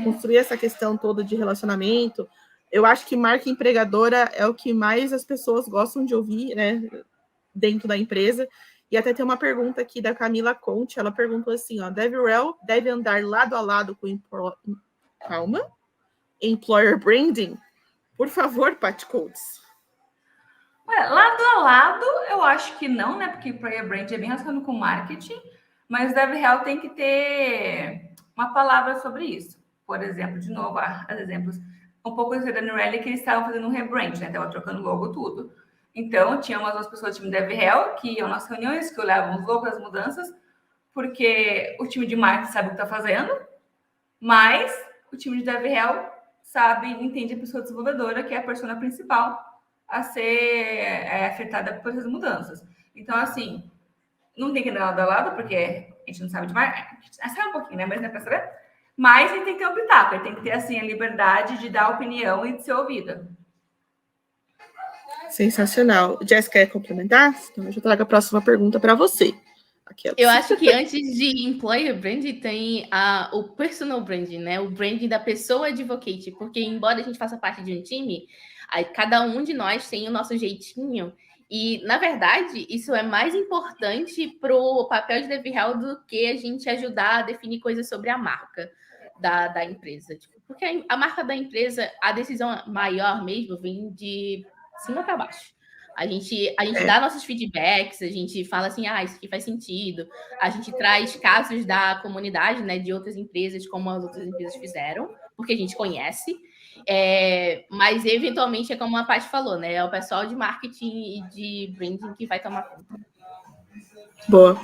Construir essa questão toda de relacionamento. Eu acho que marca empregadora é o que mais as pessoas gostam de ouvir, né? Dentro da empresa. E até tem uma pergunta aqui da Camila Conte. Ela perguntou assim, ó, DevRel deve andar lado a lado com Employer Branding? Por favor, Pat Coates. Lado a lado, eu acho que não, né? Porque Employer Brand é bem relacionado com marketing, mas o DevRel tem que ter uma palavra sobre isso. Por exemplo, de novo, os exemplos. Um pouco da Nurelli que eles estavam fazendo um rebrand, né? Estavam trocando logo, tudo. Então, tinha umas duas pessoas do time DevRel que iam nas reuniões, que olhavam os logos, as mudanças, porque o time de marketing sabe o que está fazendo, mas o time de DevRel sabe, entende a pessoa desenvolvedora, que é a persona principal a ser afetada por essas mudanças. Então, assim, não tem que andar lado a lado, porque a gente não sabe de marketing, sabe um pouquinho, né? Mas não é para saber. Mas ele tem que ter um pitaco, ele tem que ter, assim, a liberdade de dar opinião e de ser ouvida. Sensacional. Jess, quer complementar? Então, eu já trago a próxima pergunta para você. Aquelas. Eu acho que antes de employer branding tem o personal branding, né? O branding da pessoa advocate, porque embora a gente faça parte de um time, aí cada um de nós tem o nosso jeitinho. E, na verdade, isso é mais importante para o papel de DevRel do que a gente ajudar a definir coisas sobre a marca da empresa. Porque a marca da empresa, a decisão maior mesmo vem de cima para baixo. A gente dá nossos feedbacks, a gente fala assim, isso aqui faz sentido. A gente traz casos da comunidade, né, de outras empresas, como as outras empresas fizeram, porque a gente conhece. Mas, eventualmente, é como a Paty falou, né? É o pessoal de marketing e de branding que vai tomar conta. Boa.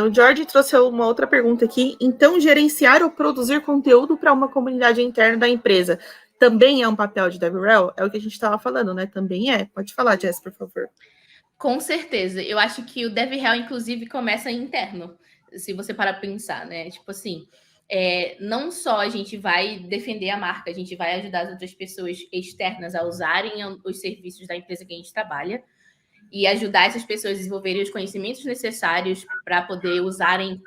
O Jorge trouxe uma outra pergunta aqui. Então, gerenciar ou produzir conteúdo para uma comunidade interna da empresa também é um papel de DevRel? É o que a gente estava falando, né? Também é. Pode falar, Jess, por favor. Com certeza. Eu acho que o DevRel, inclusive, começa interno, se você parar para pensar, né? Tipo assim, não só a gente vai defender a marca, a gente vai ajudar as outras pessoas externas a usarem os serviços da empresa que a gente trabalha e ajudar essas pessoas a desenvolverem os conhecimentos necessários para poder usarem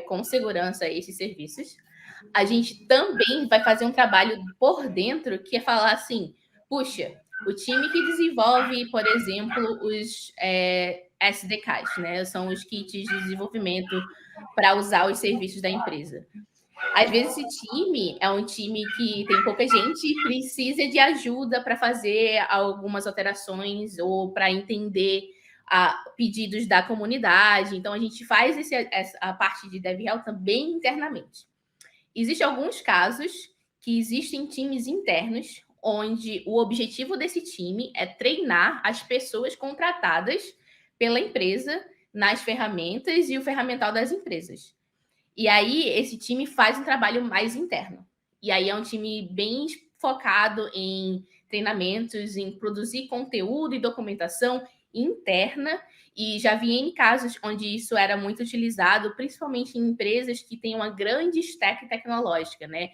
com segurança esses serviços. A gente também vai fazer um trabalho por dentro, que é falar assim, puxa, o time que desenvolve, por exemplo, os SDKs, né? São os kits de desenvolvimento para usar os serviços da empresa. Às vezes esse time é um time que tem pouca gente e precisa de ajuda para fazer algumas alterações ou para entender pedidos da comunidade. Então, a gente faz a parte de DevRel também internamente. Existem alguns casos que existem times internos onde o objetivo desse time é treinar as pessoas contratadas pela empresa nas ferramentas e o ferramental das empresas. E aí, esse time faz um trabalho mais interno. E aí, é um time bem focado em treinamentos, em produzir conteúdo e documentação interna. E já vi N casos onde isso era muito utilizado, principalmente em empresas que têm uma grande stack tecnológica, né?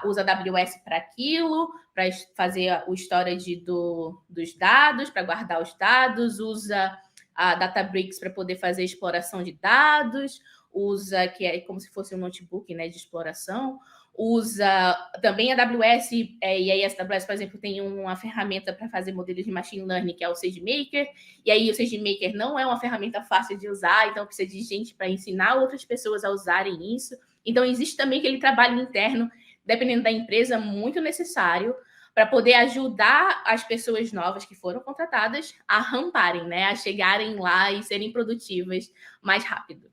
Usa AWS para aquilo, para fazer o storage dos dados, para guardar os dados, usa a Databricks para poder fazer exploração de dados, usa, que é como se fosse um notebook, né, de exploração, usa também a AWS, e aí a AWS, por exemplo, tem uma ferramenta para fazer modelos de machine learning, que é o SageMaker, e aí o SageMaker não é uma ferramenta fácil de usar, então precisa de gente para ensinar outras pessoas a usarem isso. Então, existe também aquele trabalho interno, dependendo da empresa, muito necessário para poder ajudar as pessoas novas que foram contratadas a ramparem, né, a chegarem lá e serem produtivas mais rápido.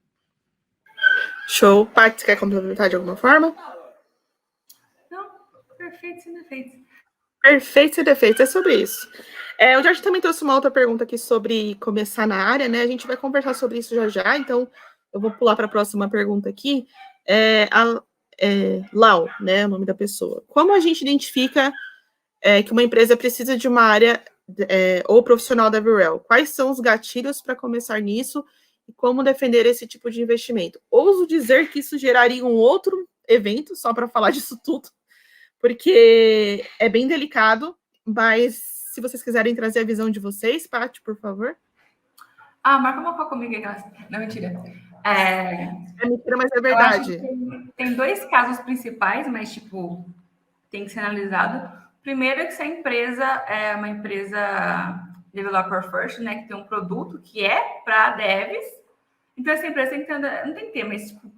Show. Paty, quer complementar de alguma forma? Não, perfeito sem defeitos. Perfeito sem defeitos, é sobre isso. O Jorge também trouxe uma outra pergunta aqui sobre começar na área, né? A gente vai conversar sobre isso já, então eu vou pular para a próxima pergunta aqui. Lau, né? O nome da pessoa. Como a gente identifica que uma empresa precisa de uma área ou profissional DevRel? Quais são os gatilhos para começar nisso? e como defender esse tipo de investimento. Ouso dizer que isso geraria um outro evento, só para falar disso tudo, porque é bem delicado, mas se vocês quiserem trazer a visão de vocês, Paty, por favor. Marca uma coisa comigo. Não, mentira. É mentira, mas é verdade. Tem dois casos principais, mas, tipo, tem que ser analisado. Primeiro é que se a empresa é uma empresa developer first, né, que tem um produto que é para devs, então essa empresa tem que ter, não tem que ter, mas tipo,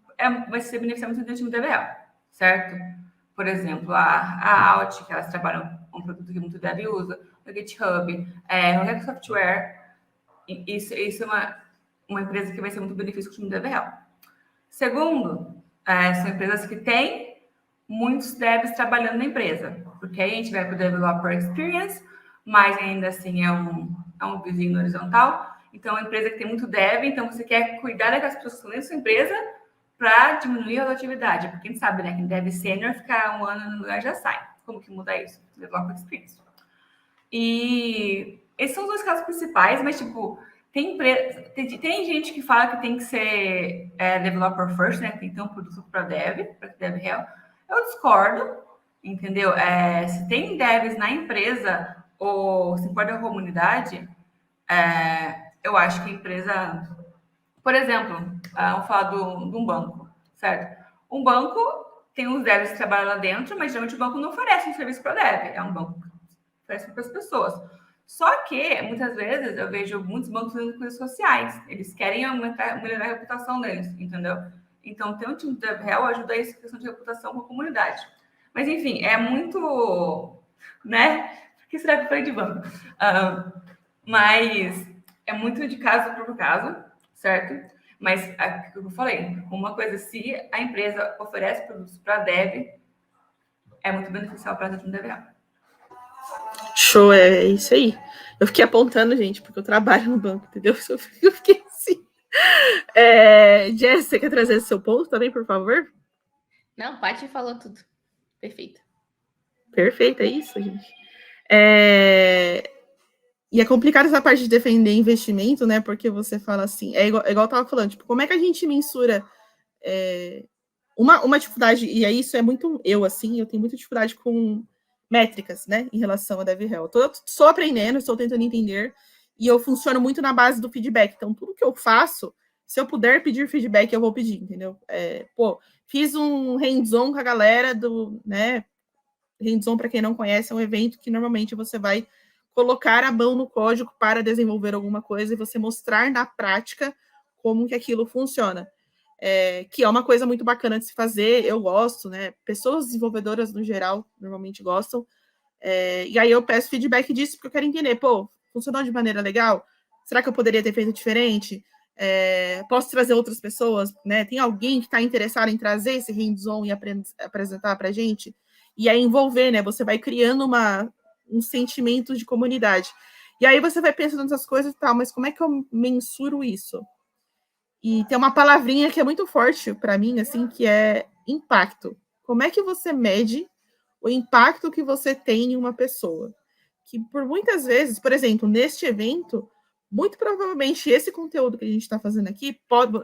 vai ser beneficiar muito do time dev real, certo? Por exemplo, a Alt, que elas trabalham com um produto que muito dev usa, o GitHub, qualquer software, isso é uma empresa que vai ser muito benefício com o time dev real. Segundo, são empresas que têm muitos devs trabalhando na empresa, porque aí a gente vai para o Developer Experience, mas ainda assim é um vizinho horizontal. Então, é uma empresa que tem muito dev, então você quer cuidar daquelas pessoas que estão dentro da sua empresa para diminuir a rotatividade, porque a gente sabe, né, que dev sênior ficar um ano no lugar já sai. Como que muda isso? Developer Experience. E esses são os dois casos principais, mas, tipo, tem gente que fala que tem que ser developer first, né? Tem que ter um produto para dev real. Eu discordo, entendeu? Se tem devs na empresa ou se importa a comunidade, eu acho que a empresa... Por exemplo, vamos falar de um banco, certo? Um banco tem os devs que trabalham lá dentro, mas geralmente o banco não oferece um serviço para dev. É um banco que oferece para as pessoas. Só que, muitas vezes, eu vejo muitos bancos fazendo coisas sociais. Eles querem melhorar a reputação deles, entendeu? Então, ter um time de dev real ajuda isso, questão de reputação com a comunidade. Mas, enfim, é muito... né? Por que será que eu falei de banco? Mas é muito de caso por caso, certo? Mas, o que eu falei, uma coisa, se a empresa oferece produtos para dev, é muito beneficial para a time dev real. Show, é isso aí. Eu fiquei apontando, gente, porque eu trabalho no banco, entendeu? Eu fiquei assim. Jess, você quer trazer seu ponto também, por favor? Não, Paty falou tudo. Perfeito. Perfeito, é isso, gente. E é complicado essa parte de defender investimento, né? Porque você fala assim, igual eu tava falando, tipo, como é que a gente mensura uma dificuldade, e aí isso é muito eu tenho muita dificuldade com métricas, né, em relação a DevRel. Estou aprendendo, estou tentando entender, e eu funciono muito na base do feedback. Então, tudo que eu faço, se eu puder pedir feedback, eu vou pedir, entendeu? Fiz um hands-on com a galera né, hands-on, para quem não conhece, é um evento que normalmente você vai colocar a mão no código para desenvolver alguma coisa e você mostrar na prática como que aquilo funciona. Que é uma coisa muito bacana de se fazer, eu gosto, né? Pessoas desenvolvedoras, no geral, normalmente gostam. E aí eu peço feedback disso, porque eu quero entender, funcionou de maneira legal? Será que eu poderia ter feito diferente? Posso trazer outras pessoas, né? Tem alguém que está interessado em trazer esse hands-on e apresentar para a gente? E aí envolver, né? Você vai criando um sentimento de comunidade. E aí você vai pensando nessas coisas e tal, mas como é que eu mensuro isso? E tem uma palavrinha que é muito forte para mim, assim, que é impacto. Como é que você mede o impacto que você tem em uma pessoa? Que por muitas vezes, por exemplo, neste evento, muito provavelmente esse conteúdo que a gente está fazendo aqui,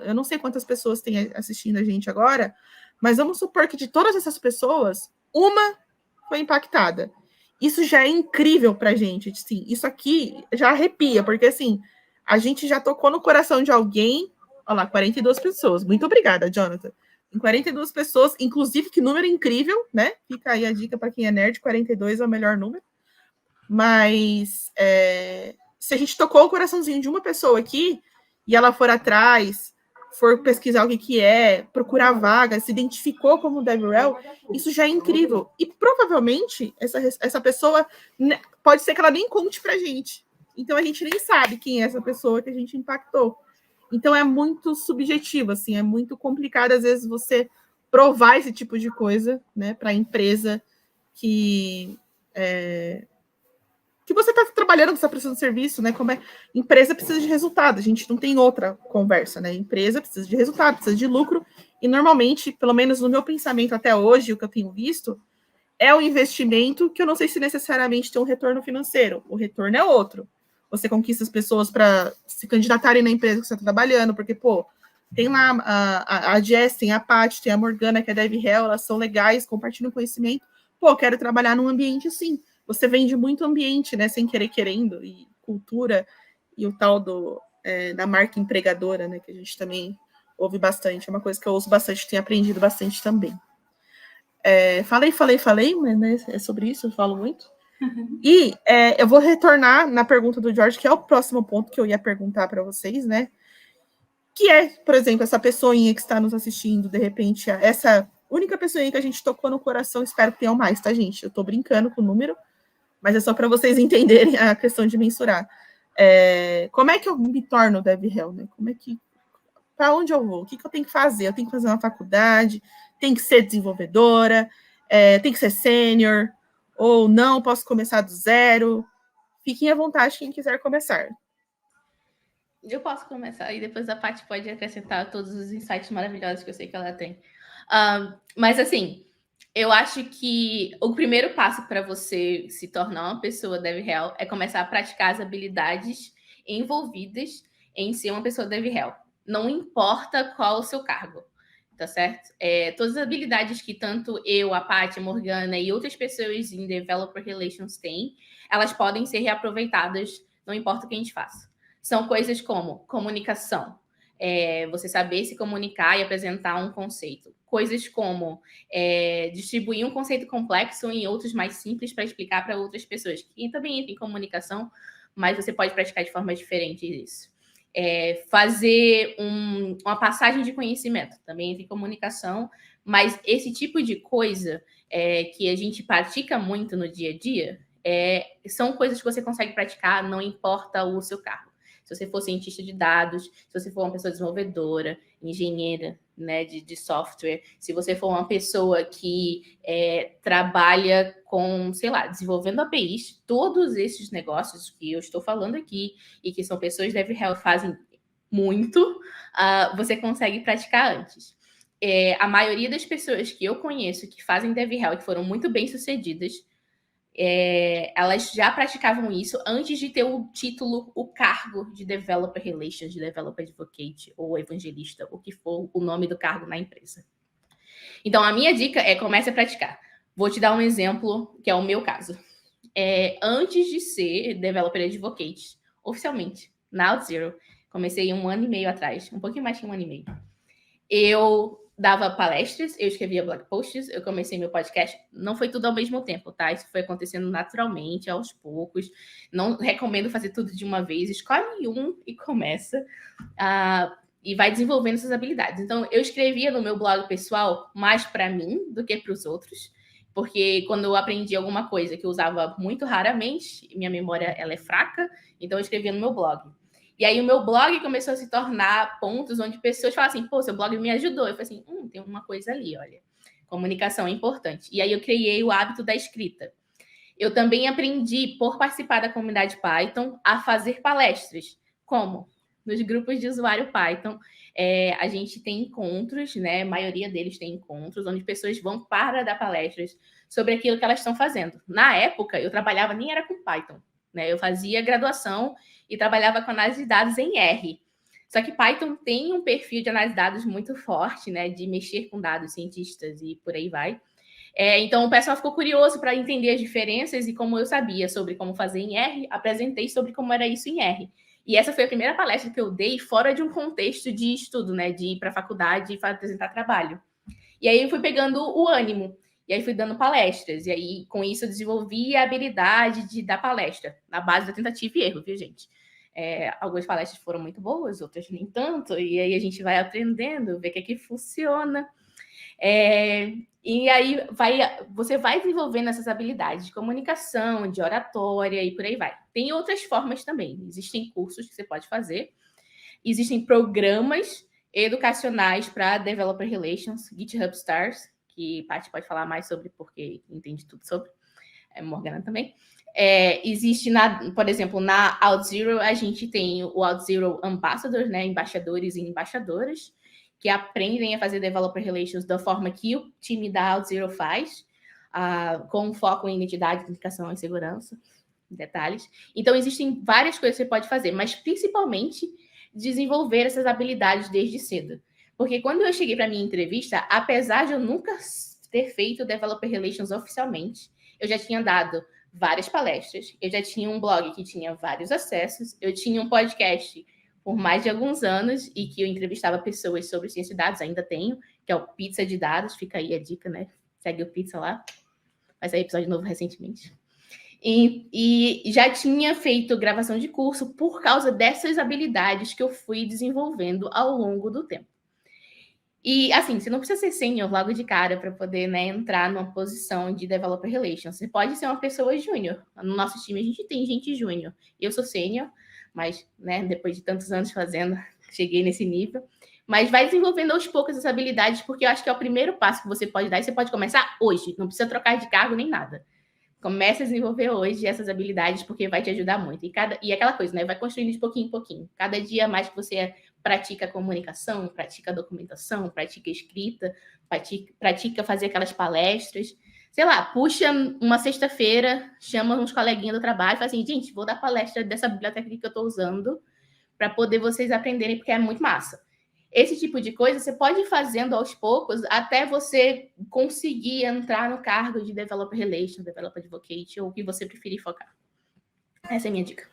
eu não sei quantas pessoas tem assistindo a gente agora, mas vamos supor que de todas essas pessoas, uma foi impactada. Isso já é incrível para a gente, assim, isso aqui já arrepia, porque assim, a gente já tocou no coração de alguém. Olha lá, 42 pessoas. Muito obrigada, Jonathan. Em 42 pessoas, inclusive, que número incrível, né? Fica aí a dica para quem é nerd, 42 é o melhor número. Mas se a gente tocou o coraçãozinho de uma pessoa aqui e ela for atrás, for pesquisar o que é, procurar vaga, se identificou como DevRel, isso já é incrível. E provavelmente essa pessoa, pode ser que ela nem conte pra gente. Então a gente nem sabe quem é essa pessoa que a gente impactou. Então é muito subjetivo, assim, é muito complicado às vezes você provar esse tipo de coisa, né, para a empresa que você está trabalhando, que está prestando serviço, né? Empresa precisa de resultado, a gente não tem outra conversa, né? Empresa precisa de resultado, precisa de lucro, e normalmente, pelo menos no meu pensamento até hoje, o que eu tenho visto, é um investimento que eu não sei se necessariamente tem um retorno financeiro, o retorno é outro. você conquista as pessoas para se candidatarem na empresa que você está trabalhando, porque, pô, tem lá a Jess, tem a Paty, tem a Morgana, que é a DevRel, elas são legais, compartilham conhecimento. Pô, quero trabalhar num ambiente assim. Você vende muito ambiente, né, sem querer querendo, e cultura, e o tal da marca empregadora, né, que a gente também ouve bastante. É uma coisa que eu ouço bastante, tenho aprendido bastante também. Falei, mas né, é sobre isso, eu falo muito. E eu vou retornar na pergunta do George, que é o próximo ponto que eu ia perguntar para vocês, né? Que é, por exemplo, essa pessoinha que está nos assistindo, de repente, essa única pessoinha que a gente tocou no coração, espero que tenham mais, tá, gente? Eu estou brincando com o número, mas é só para vocês entenderem a questão de mensurar. Como é que eu me torno DevRel, né? Para onde eu vou? O que eu tenho que fazer? Eu tenho que fazer uma faculdade, tem que ser desenvolvedora, tem que ser sênior, ou não, posso começar do zero. Fiquem à vontade quem quiser começar. Eu posso começar e depois a Paty pode acrescentar todos os insights maravilhosos que eu sei que ela tem. Mas assim, eu acho que o primeiro passo para você se tornar uma pessoa DevRel é começar a praticar as habilidades envolvidas em ser uma pessoa DevRel. Não importa qual o seu cargo, tá certo? Todas as habilidades que tanto eu, a Paty, a Morgana e outras pessoas em Developer Relations têm, elas podem ser reaproveitadas, não importa o que a gente faça. São coisas como comunicação, você saber se comunicar e apresentar um conceito. Coisas como distribuir um conceito complexo em outros mais simples para explicar para outras pessoas. Que também entra em comunicação, mas você pode praticar de forma diferente isso. Fazer uma passagem de conhecimento, também entra em comunicação, mas esse tipo de coisa que a gente pratica muito no dia a dia, são coisas que você consegue praticar, não importa o seu cargo. Se você for cientista de dados, se você for uma pessoa desenvolvedora, engenheira, né, de software, se você for uma pessoa que trabalha com, sei lá, desenvolvendo APIs, todos esses negócios que eu estou falando aqui e que são pessoas DevRel fazem muito, você consegue praticar antes. A maioria das pessoas que eu conheço que fazem DevRel e que foram muito bem-sucedidas, elas já praticavam isso antes de ter o título, o cargo de Developer Relations, de Developer Advocate ou Evangelista, o que for o nome do cargo na empresa. Então, a minha dica é comece a praticar. Vou te dar um exemplo, que é o meu caso. Antes de ser Developer Advocate, oficialmente, na OutZero, comecei 1 ano e meio atrás, um pouquinho mais que 1 ano e meio. Eu dava palestras, eu escrevia blog posts, eu comecei meu podcast. Não foi tudo ao mesmo tempo, tá? Isso foi acontecendo naturalmente, aos poucos. Não recomendo fazer tudo de uma vez. Escolhe um e começa. E vai desenvolvendo essas habilidades. Então, eu escrevia no meu blog pessoal mais para mim do que para os outros. Porque quando eu aprendi alguma coisa que eu usava muito raramente, minha memória ela é fraca, então eu escrevia no meu blog. E aí o meu blog começou a se tornar pontos onde pessoas falam assim, pô, seu blog me ajudou. Eu falei assim, tem uma coisa ali, olha. Comunicação é importante. E aí eu criei o hábito da escrita. Eu também aprendi, por participar da comunidade Python, a fazer palestras. Como? Nos grupos de usuário Python, a gente tem encontros, né? A maioria deles tem encontros, onde pessoas vão para dar palestras sobre aquilo que elas estão fazendo. Na época, eu trabalhava, nem era com Python, né? Eu fazia graduação e trabalhava com análise de dados em R. Só que Python tem um perfil de análise de dados muito forte, né? De mexer com dados cientistas e por aí vai. Então, o pessoal ficou curioso para entender as diferenças e como eu sabia sobre como fazer em R, apresentei sobre como era isso em R. E essa foi a primeira palestra que eu dei fora de um contexto de estudo, né? De ir para a faculdade e apresentar trabalho. E aí eu fui pegando o ânimo. E aí fui dando palestras. E aí, com isso, eu desenvolvi a habilidade de dar palestra, na base da tentativa e erro, viu, gente? Algumas palestras foram muito boas, outras nem tanto. E aí a gente vai aprendendo, ver o que é que funciona. E aí você vai desenvolvendo essas habilidades de comunicação, de oratória e por aí vai. Tem outras formas também. Existem cursos que você pode fazer. Existem programas educacionais para Developer Relations, GitHub Stars, que a Paty pode falar mais sobre porque entende tudo sobre. Morgana também. Existe, por exemplo, na OutZero, a gente tem o OutZero Ambassadors, né, embaixadores e embaixadoras, que aprendem a fazer Developer Relations da forma que o time da OutZero faz, com foco em identidade, identificação e segurança. detalhes. Então, existem várias coisas que você pode fazer, mas principalmente desenvolver essas habilidades desde cedo. Porque quando eu cheguei para minha entrevista, apesar de eu nunca ter feito Developer Relations oficialmente, eu já tinha dado várias palestras, eu já tinha um blog que tinha vários acessos, eu tinha um podcast por mais de alguns anos e que eu entrevistava pessoas sobre ciência de dados, ainda tenho, que é o Pizza de Dados, fica aí a dica, né? Segue o Pizza lá, vai sair episódio novo recentemente. E já tinha feito gravação de curso por causa dessas habilidades que eu fui desenvolvendo ao longo do tempo. E, assim, você não precisa ser sênior logo de cara para poder, né, entrar numa posição de Developer Relations. Você pode ser uma pessoa júnior. No nosso time, a gente tem gente júnior. Eu sou sênior, mas, né, depois de tantos anos fazendo, cheguei nesse nível. Mas vai desenvolvendo aos poucos essas habilidades, porque eu acho que é o primeiro passo que você pode dar e você pode começar hoje. Não precisa trocar de cargo nem nada. Comece a desenvolver hoje essas habilidades, porque vai te ajudar muito. E aquela coisa, né? Vai construindo de pouquinho em pouquinho. Cada dia mais que você pratica comunicação, pratica documentação, pratica escrita, pratica fazer aquelas palestras. Sei lá, puxa uma sexta-feira, chama uns coleguinhas do trabalho e fala assim, gente, vou dar palestra dessa biblioteca que eu estou usando para poder vocês aprenderem, porque é muito massa. Esse tipo de coisa você pode ir fazendo aos poucos até você conseguir entrar no cargo de Developer Relations, Developer Advocate, ou o que você preferir focar. Essa é a minha dica.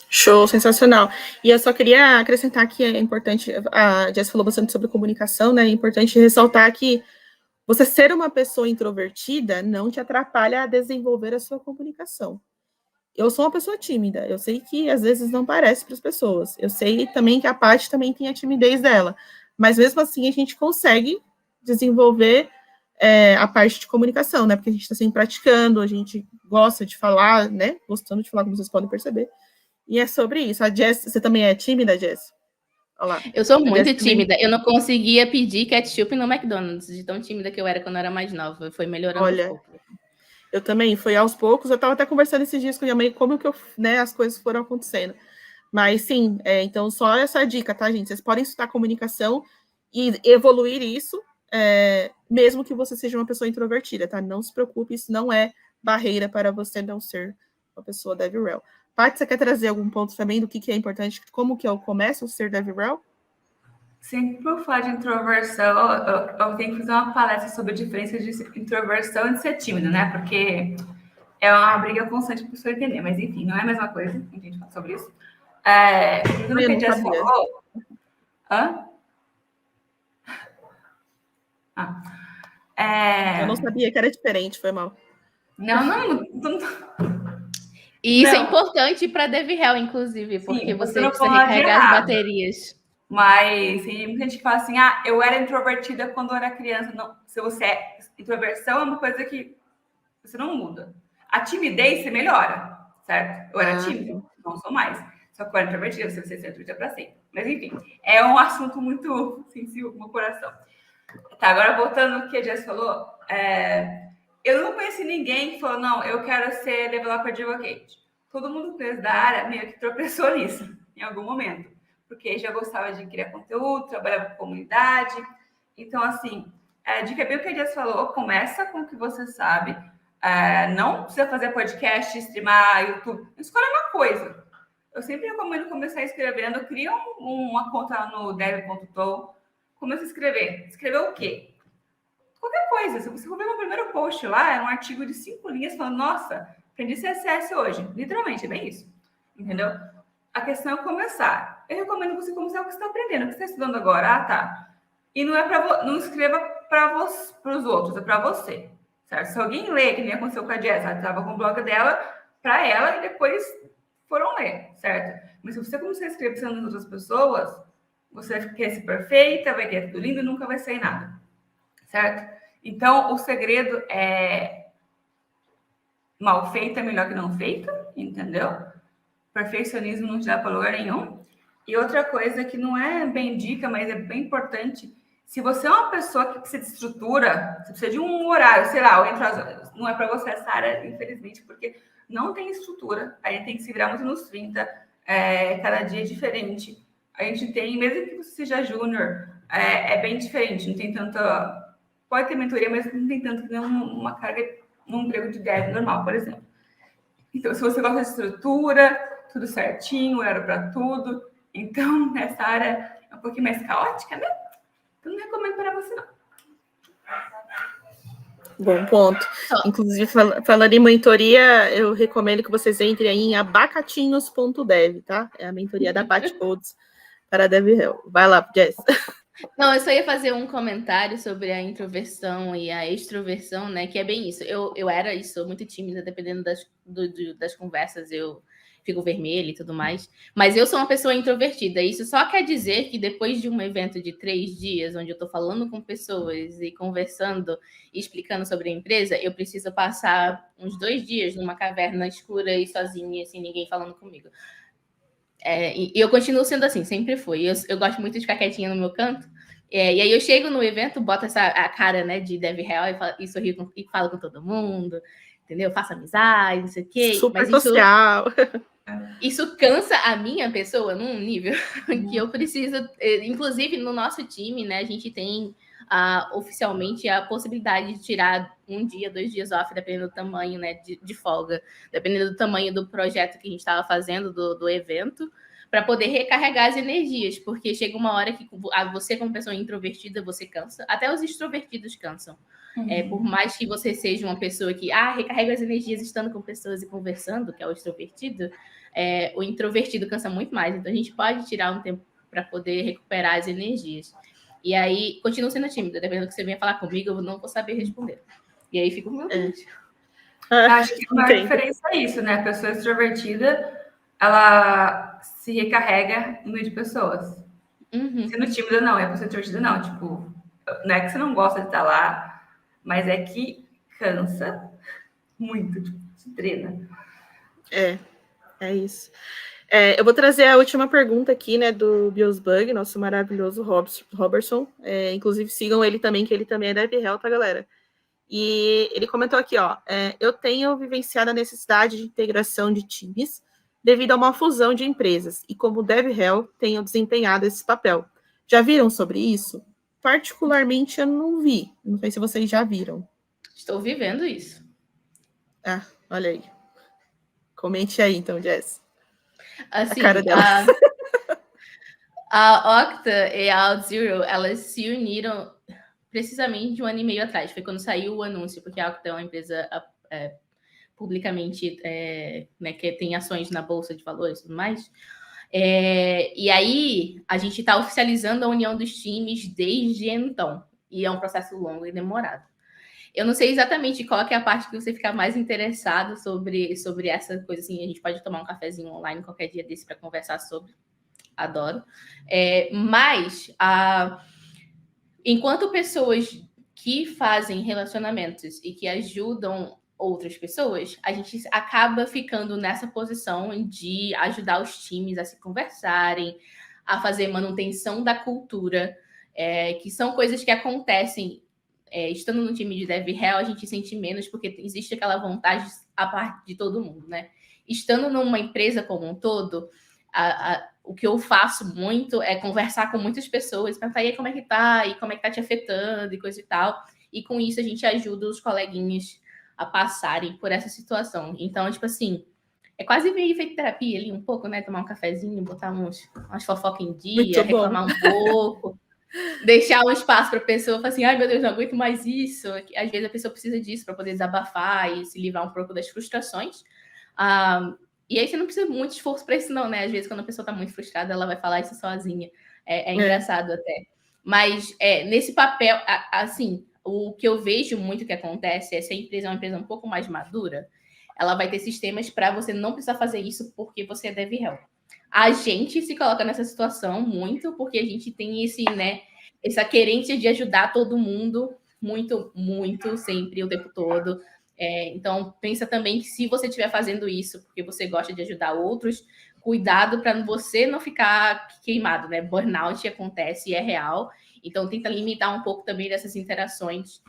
Show, sensacional. E eu só queria acrescentar que é importante, a Jess falou bastante sobre comunicação, né? É importante ressaltar que você ser uma pessoa introvertida não te atrapalha a desenvolver a sua comunicação. Eu sou uma pessoa tímida, eu sei que às vezes não parece para as pessoas. Eu sei também que a Paty também tem a timidez dela. Mas mesmo assim a gente consegue desenvolver a parte de comunicação, né? Porque a gente está sempre praticando, a gente gosta de falar, né? Gostando de falar, como vocês podem perceber. E é sobre isso. A Jess, você também é tímida, Jess? Olha lá. Eu sou muito tímida. Eu não conseguia pedir ketchup no McDonald's, de tão tímida que eu era quando eu era mais nova. Foi melhorando um pouco. Eu também, foi aos poucos. Eu estava até conversando esses dias com a minha mãe, como que as coisas foram acontecendo. Mas sim, então só essa dica, tá, gente? Vocês podem estudar comunicação e evoluir isso, mesmo que você seja uma pessoa introvertida, tá? Não se preocupe, isso não é barreira para você não ser uma pessoa DevRel. Paty, você quer trazer algum ponto também do que é importante, como que eu começo a ser DevRel? Sempre por falar de introversão, eu tenho que fazer uma palestra sobre a diferença de introversão e de ser tímido, né? Porque é uma briga constante para a pessoa entender, mas enfim, não é a mesma coisa, a gente fala sobre isso. Tudo que a Jess falou... Hã? Eu não sabia que era diferente, foi mal. Não. E isso é importante para DevRel, inclusive, porque sim, você precisa recarregar as baterias. Mas tem muita gente que fala assim, eu era introvertida quando eu era criança. Não, se você é introversão, é uma coisa que você não muda. A timidez você melhora, certo? Eu era tímida, não sou mais. Só que eu era introvertida, você vai ser introvertida para sempre. Mas enfim, é um assunto muito sensível pro meu coração. Tá, agora voltando ao que a Jess falou, eu não conheci ninguém que falou, não, eu quero ser Developer Advocate. Todo mundo que da área meio que tropeçou nisso, em algum momento. Porque já gostava de criar conteúdo, trabalhava com comunidade. Então, assim, a dica é bem o que a Jess falou, começa com o que você sabe. Não precisa fazer podcast, streamar, YouTube. Escolha uma coisa. Eu sempre recomendo começar escrevendo. Cria uma conta no dev.to. Começa a escrever. Escrever o quê? Qualquer coisa. Se você for ver meu primeiro post lá, é um artigo de 5 linhas falando, nossa, aprendi CSS hoje. Literalmente, é bem isso. Entendeu? A questão é começar. Eu recomendo você começar o que você está aprendendo, o que você está estudando agora. Tá. E não escreva para os outros, é para você. Certo? Se alguém lê, que nem aconteceu com a Jess, ela estava com o blog dela para ela e depois foram ler, certo? Mas se você começar a escrever pensando nas outras pessoas, você vai querer ser perfeita, vai querer tudo lindo e nunca vai sair nada, certo? Então, o segredo é mal feita é melhor que não feita, entendeu? Perfeccionismo não te dá para lugar nenhum. E outra coisa que não é bem dica, mas é bem importante, se você é uma pessoa que precisa de estrutura, você precisa de um horário, sei lá, não é para você essa área, infelizmente, porque não tem estrutura, a gente tem que se virar muito nos 30, cada dia é diferente. A gente tem, mesmo que você seja júnior, é bem diferente, não tem tanta... Pode ter mentoria, mas não tem tanto que nem uma carga num emprego de dev normal, por exemplo. Então, se você gosta de estrutura, tudo certinho, horário para tudo, então, nessa área é um pouquinho mais caótica, né? Então, não recomendo para você, não. Bom ponto. Inclusive, falando em mentoria, eu recomendo que vocês entrem aí em abacatinhos.dev, tá? É a mentoria da Batcodes para DevRel. Vai lá, Jess. Não, eu só ia fazer um comentário sobre a introversão e a extroversão, né? Que é bem isso. Eu era isso, sou muito tímida, dependendo das conversas, eu fico vermelha e tudo mais. Mas eu sou uma pessoa introvertida. Isso só quer dizer que depois de um evento de 3 dias, onde eu estou falando com pessoas e conversando e explicando sobre a empresa, eu preciso passar uns 2 dias numa caverna escura e sozinha, sem ninguém falando comigo. E eu continuo sendo assim, sempre fui. Eu gosto muito de ficar quietinha no meu canto. E aí eu chego no evento, boto a cara, né, de DevRel e sorrio e falo com todo mundo, entendeu? Faço amizade, não sei o quê. Super Mas social. isso cansa a minha pessoa num nível que eu preciso. Inclusive, no nosso time, né, a gente tem oficialmente a possibilidade de tirar 1 dia, 2 dias off, dependendo do tamanho, né, de folga, dependendo do tamanho do projeto que a gente estava fazendo, do evento, para poder recarregar as energias, porque chega uma hora que você, como pessoa introvertida, você cansa, até os extrovertidos cansam. Por mais que você seja uma pessoa que recarrega as energias estando com pessoas e conversando, que é o extrovertido, o introvertido cansa muito mais. Então, a gente pode tirar um tempo para poder recuperar as energias. E aí, continuo sendo tímida. Dependendo do que você venha falar comigo, eu não vou saber responder. E aí, fico, meu Deus. Acho que a maior diferença é isso, né? A pessoa extrovertida, ela se recarrega no meio de pessoas. Sendo tímida, não. E a pessoa extrovertida, não. Tipo, não é que você não gosta de estar lá, mas é que cansa muito, tipo, se treina. É isso. Eu vou trazer a última pergunta aqui, né, do Biosbug, nosso maravilhoso Robertson. Inclusive, sigam ele também, que ele também é DevRel, tá, galera? E ele comentou aqui, ó, eu tenho vivenciado a necessidade de integração de times devido a uma fusão de empresas, e como DevRel, tenho desempenhado esse papel. Já viram sobre isso? Particularmente, eu não vi. Não sei se vocês já viram. Estou vivendo isso. Olha aí. Comente aí, então, Jess. Assim, a cara dela. A Okta e a OutZero, elas se uniram precisamente de 1 ano e meio atrás. Foi quando saiu o anúncio, porque a Okta é uma empresa publicamente, né, que tem ações na Bolsa de Valores e tudo mais. E aí, a gente está oficializando a união dos times desde então. E é um processo longo e demorado. Eu não sei exatamente qual que é a parte que você fica mais interessado sobre essa coisa, assim. A gente pode tomar um cafezinho online qualquer dia desse para conversar sobre. Adoro. Mas, enquanto pessoas que fazem relacionamentos e que ajudam outras pessoas, a gente acaba ficando nessa posição de ajudar os times a se conversarem, a fazer manutenção da cultura, que são coisas que acontecem. Estando no time de DevRel, a gente sente menos, porque existe aquela vontade a parte de todo mundo, né? Estando numa empresa como um todo, o que eu faço muito é conversar com muitas pessoas, perguntar aí como é que tá, e como é que tá te afetando, e coisa e tal. E com isso a gente ajuda os coleguinhas a passarem por essa situação. Então, tipo assim, é quase meio feito terapia ali um pouco, né? Tomar um cafezinho, botar umas fofocas em dia, reclamar um pouco, deixar um espaço para a pessoa falar assim, ai meu Deus, não aguento mais isso. Às vezes a pessoa precisa disso para poder desabafar e se livrar um pouco das frustrações. E aí você não precisa de muito esforço para isso, não, né? Às vezes, quando a pessoa está muito frustrada, ela vai falar isso sozinha. É engraçado até. Mas nesse papel, assim, o que eu vejo muito que acontece é se a empresa é uma empresa um pouco mais madura, ela vai ter sistemas para você não precisar fazer isso porque você é DevRel. A gente se coloca nessa situação muito porque a gente tem essa querência de ajudar todo mundo muito, muito, sempre, o tempo todo. Então, pensa também que se você estiver fazendo isso porque você gosta de ajudar outros, cuidado para você não ficar queimado, né? Burnout acontece e é real. Então, tenta limitar um pouco também dessas interações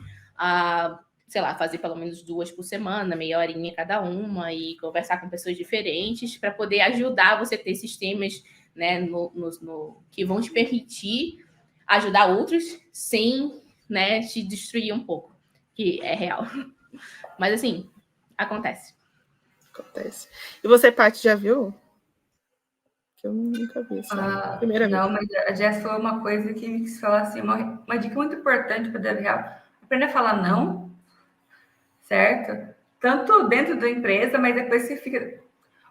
sei lá, fazer pelo menos 2 por semana, meia horinha cada uma, e conversar com pessoas diferentes para poder ajudar você a ter sistemas, né, que vão te permitir ajudar outros sem, né, te destruir um pouco, que é real. Mas assim, acontece. Acontece. E você, Paty, já viu? Que eu nunca vi isso. Primeira Não, vez. mas a Jess falou uma coisa que me quis falar assim, uma dica muito importante para o DevRel. Aprender a falar não, certo? Tanto dentro da empresa, mas depois você fica...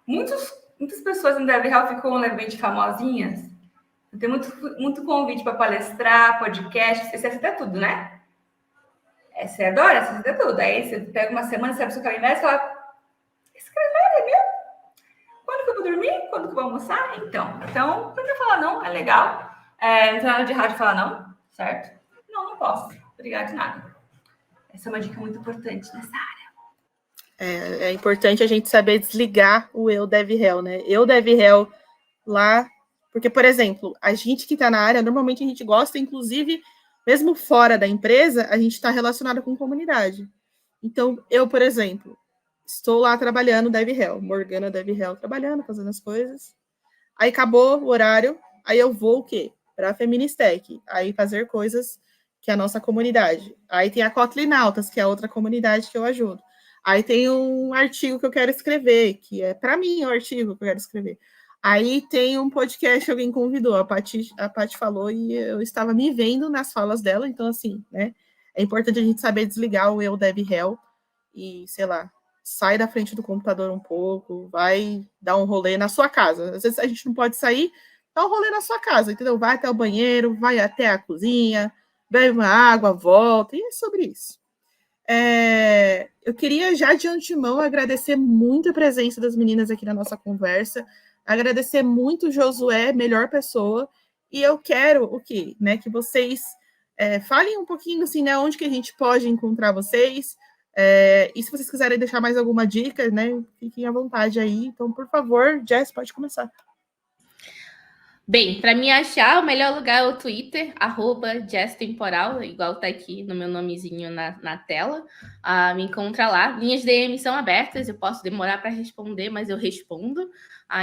Muitas pessoas no DevRel ficam levemente famosinhas. Tem muito convite para palestrar, podcast, você assiste tudo, né? Você adora, você assiste tudo. Aí você pega uma semana, você abre seu calendário e fala: esse calendário é meu? Quando que eu vou dormir? Quando que eu vou almoçar? Então aprender a falar não é legal. Não tem nada de errado de falar não, certo? Não posso. Obrigada de nada. Essa é uma dica muito importante nessa área. É importante a gente saber desligar o eu deve réu, né? Eu deve réu lá, porque, por exemplo, a gente que está na área, normalmente a gente gosta, inclusive, mesmo fora da empresa, a gente está relacionado com comunidade. Então, eu, por exemplo, estou lá trabalhando deve réu, Morgana deve réu, trabalhando, fazendo as coisas. Aí acabou o horário, aí eu vou o quê? Para a Feministech, aí fazer coisas que é a nossa comunidade. Aí tem a Kotlinautas, que é outra comunidade que eu ajudo. Aí tem um artigo que eu quero escrever, que é para mim o artigo que eu quero escrever. Aí tem um podcast que alguém convidou, a Paty falou e eu estava me vendo nas falas dela, então assim, né? É importante a gente saber desligar o eu deve réu e, sei lá, sai da frente do computador um pouco, vai dar um rolê na sua casa. Às vezes a gente não pode sair, dá um rolê na sua casa, entendeu? Vai até o banheiro, vai até a cozinha, bebe uma água, volta, e é sobre isso. Eu queria já de antemão agradecer muito a presença das meninas aqui na nossa conversa, agradecer muito o Josué, melhor pessoa, e eu quero o quê? Né, que vocês falem um pouquinho assim, né, onde que a gente pode encontrar vocês, e se vocês quiserem deixar mais alguma dica, né, fiquem à vontade aí. Então, por favor, Jess, pode começar. Bem, para me achar, o melhor lugar é o Twitter, @JessTemporal, igual tá aqui no meu nomezinho na tela. Me encontra lá. Minhas DMs são abertas, eu posso demorar para responder, mas eu respondo.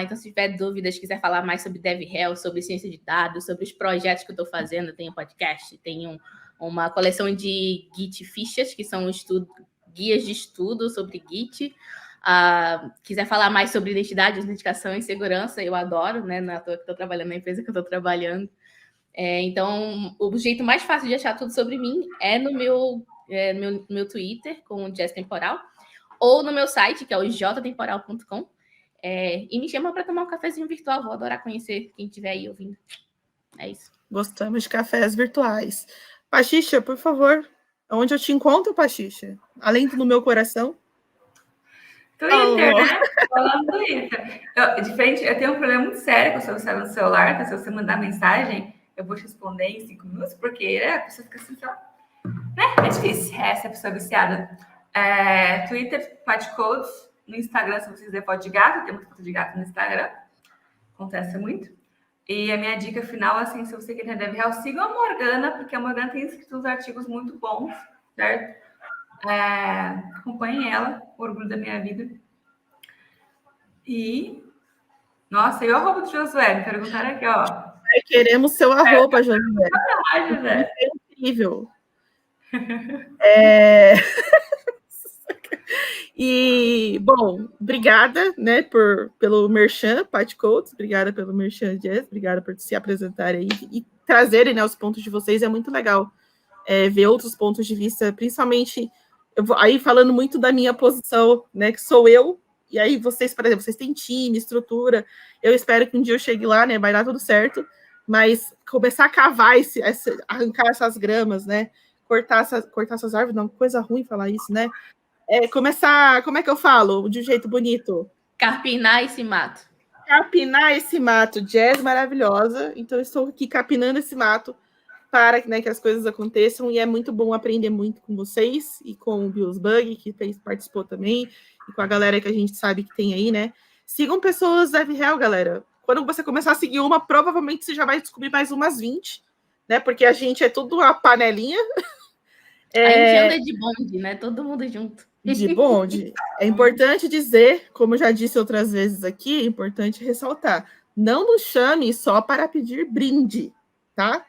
Então, se tiver dúvidas, quiser falar mais sobre DevRel, sobre ciência de dados, sobre os projetos que eu estou fazendo, eu tenho podcast, tenho uma coleção de Git fichas, que são guias de estudo sobre Git. Quiser falar mais sobre identidade, autenticação e segurança, eu adoro, né? Não é à toa que estou trabalhando na empresa que eu estou trabalhando. Então, o jeito mais fácil de achar tudo sobre mim é no meu Twitter, com o Jess Temporal, ou no meu site, que é o jtemporal.com. E me chama para tomar um cafezinho virtual, vou adorar conhecer quem estiver aí ouvindo. É isso. Gostamos de cafés virtuais. Pachicha, por favor, onde eu te encontro, Pachicha? Além do meu coração. Twitter, né? Falando do Twitter. Eu tenho um problema muito sério com o seu celular, que se você mandar mensagem, eu vou te responder em 5 minutos, porque a pessoa fica assim, né? É difícil. Essa é a pessoa viciada. Twitter, Patcodes. No Instagram, se você quiser, pode de gato. Tem muita foto de gato no Instagram. Acontece muito. E a minha dica final, assim, se você quer entender DevRel, siga a Morgana, porque a Morgana tem escrito uns artigos muito bons, certo? Acompanhem ela, o orgulho da minha vida. E, nossa, e o arroba do Josué? Me perguntaram aqui, ó. Queremos seu arroba, Josué. José. É incrível. E, bom, obrigada, né, pelo merchan, Paty Coates, obrigada pelo merchan, Jess, obrigada por se apresentarem aí e trazerem, né, os pontos de vocês, é muito legal ver outros pontos de vista, principalmente, aí falando muito da minha posição, né, que sou eu, e aí vocês, por exemplo, vocês têm time, estrutura, eu espero que um dia eu chegue lá, né, vai dar tudo certo, mas começar a cavar, arrancar essas gramas, né, cortar essas árvores, não, coisa ruim falar isso, né, começar, como é que eu falo, de um jeito bonito? Carpinar esse mato. Capinar esse mato, Jess maravilhosa, então eu estou aqui capinando esse mato, para, né, que as coisas aconteçam, e é muito bom aprender muito com vocês, e com o Bills Bug, que participou também, e com a galera que a gente sabe que tem aí, né? Sigam pessoas DevRel, galera. Quando você começar a seguir uma, provavelmente você já vai descobrir mais umas 20, né? Porque a gente é tudo uma panelinha. A gente anda de bonde, né? Todo mundo junto. De bonde. É importante dizer, como já disse outras vezes aqui, é importante ressaltar, não nos chame só para pedir brinde, tá?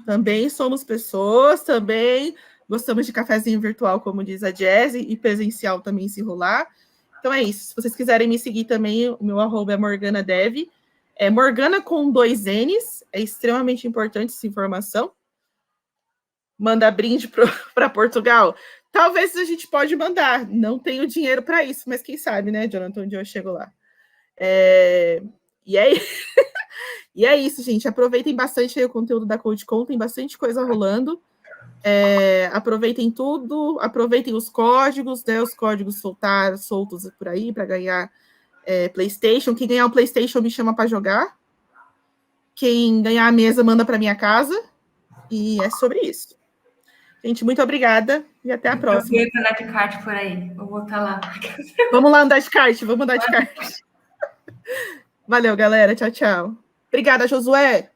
Também somos pessoas, também gostamos de cafezinho virtual, como diz a Jess, e presencial também se rolar. Então é isso. Se vocês quiserem me seguir também, o meu arroba é morganadev. É Morgana com 2 N's. É extremamente importante essa informação. Manda brinde para Portugal. Talvez a gente pode mandar. Não tenho dinheiro para isso, mas quem sabe, né, Jonathan, onde eu chego lá. E é isso, gente. Aproveitem bastante aí o conteúdo da CodeCon, tem bastante coisa rolando. Aproveitem tudo, aproveitem os códigos, né? Os códigos soltos por aí para ganhar PlayStation. Quem ganhar o PlayStation me chama para jogar. Quem ganhar a mesa manda para minha casa. E é sobre isso. Gente, muito obrigada e até a próxima. Eu vou andar de kart por aí, eu vou estar lá. Vamos lá andar de kart, vamos andar de kart. Valeu, galera. Tchau, tchau. Obrigada, Josué.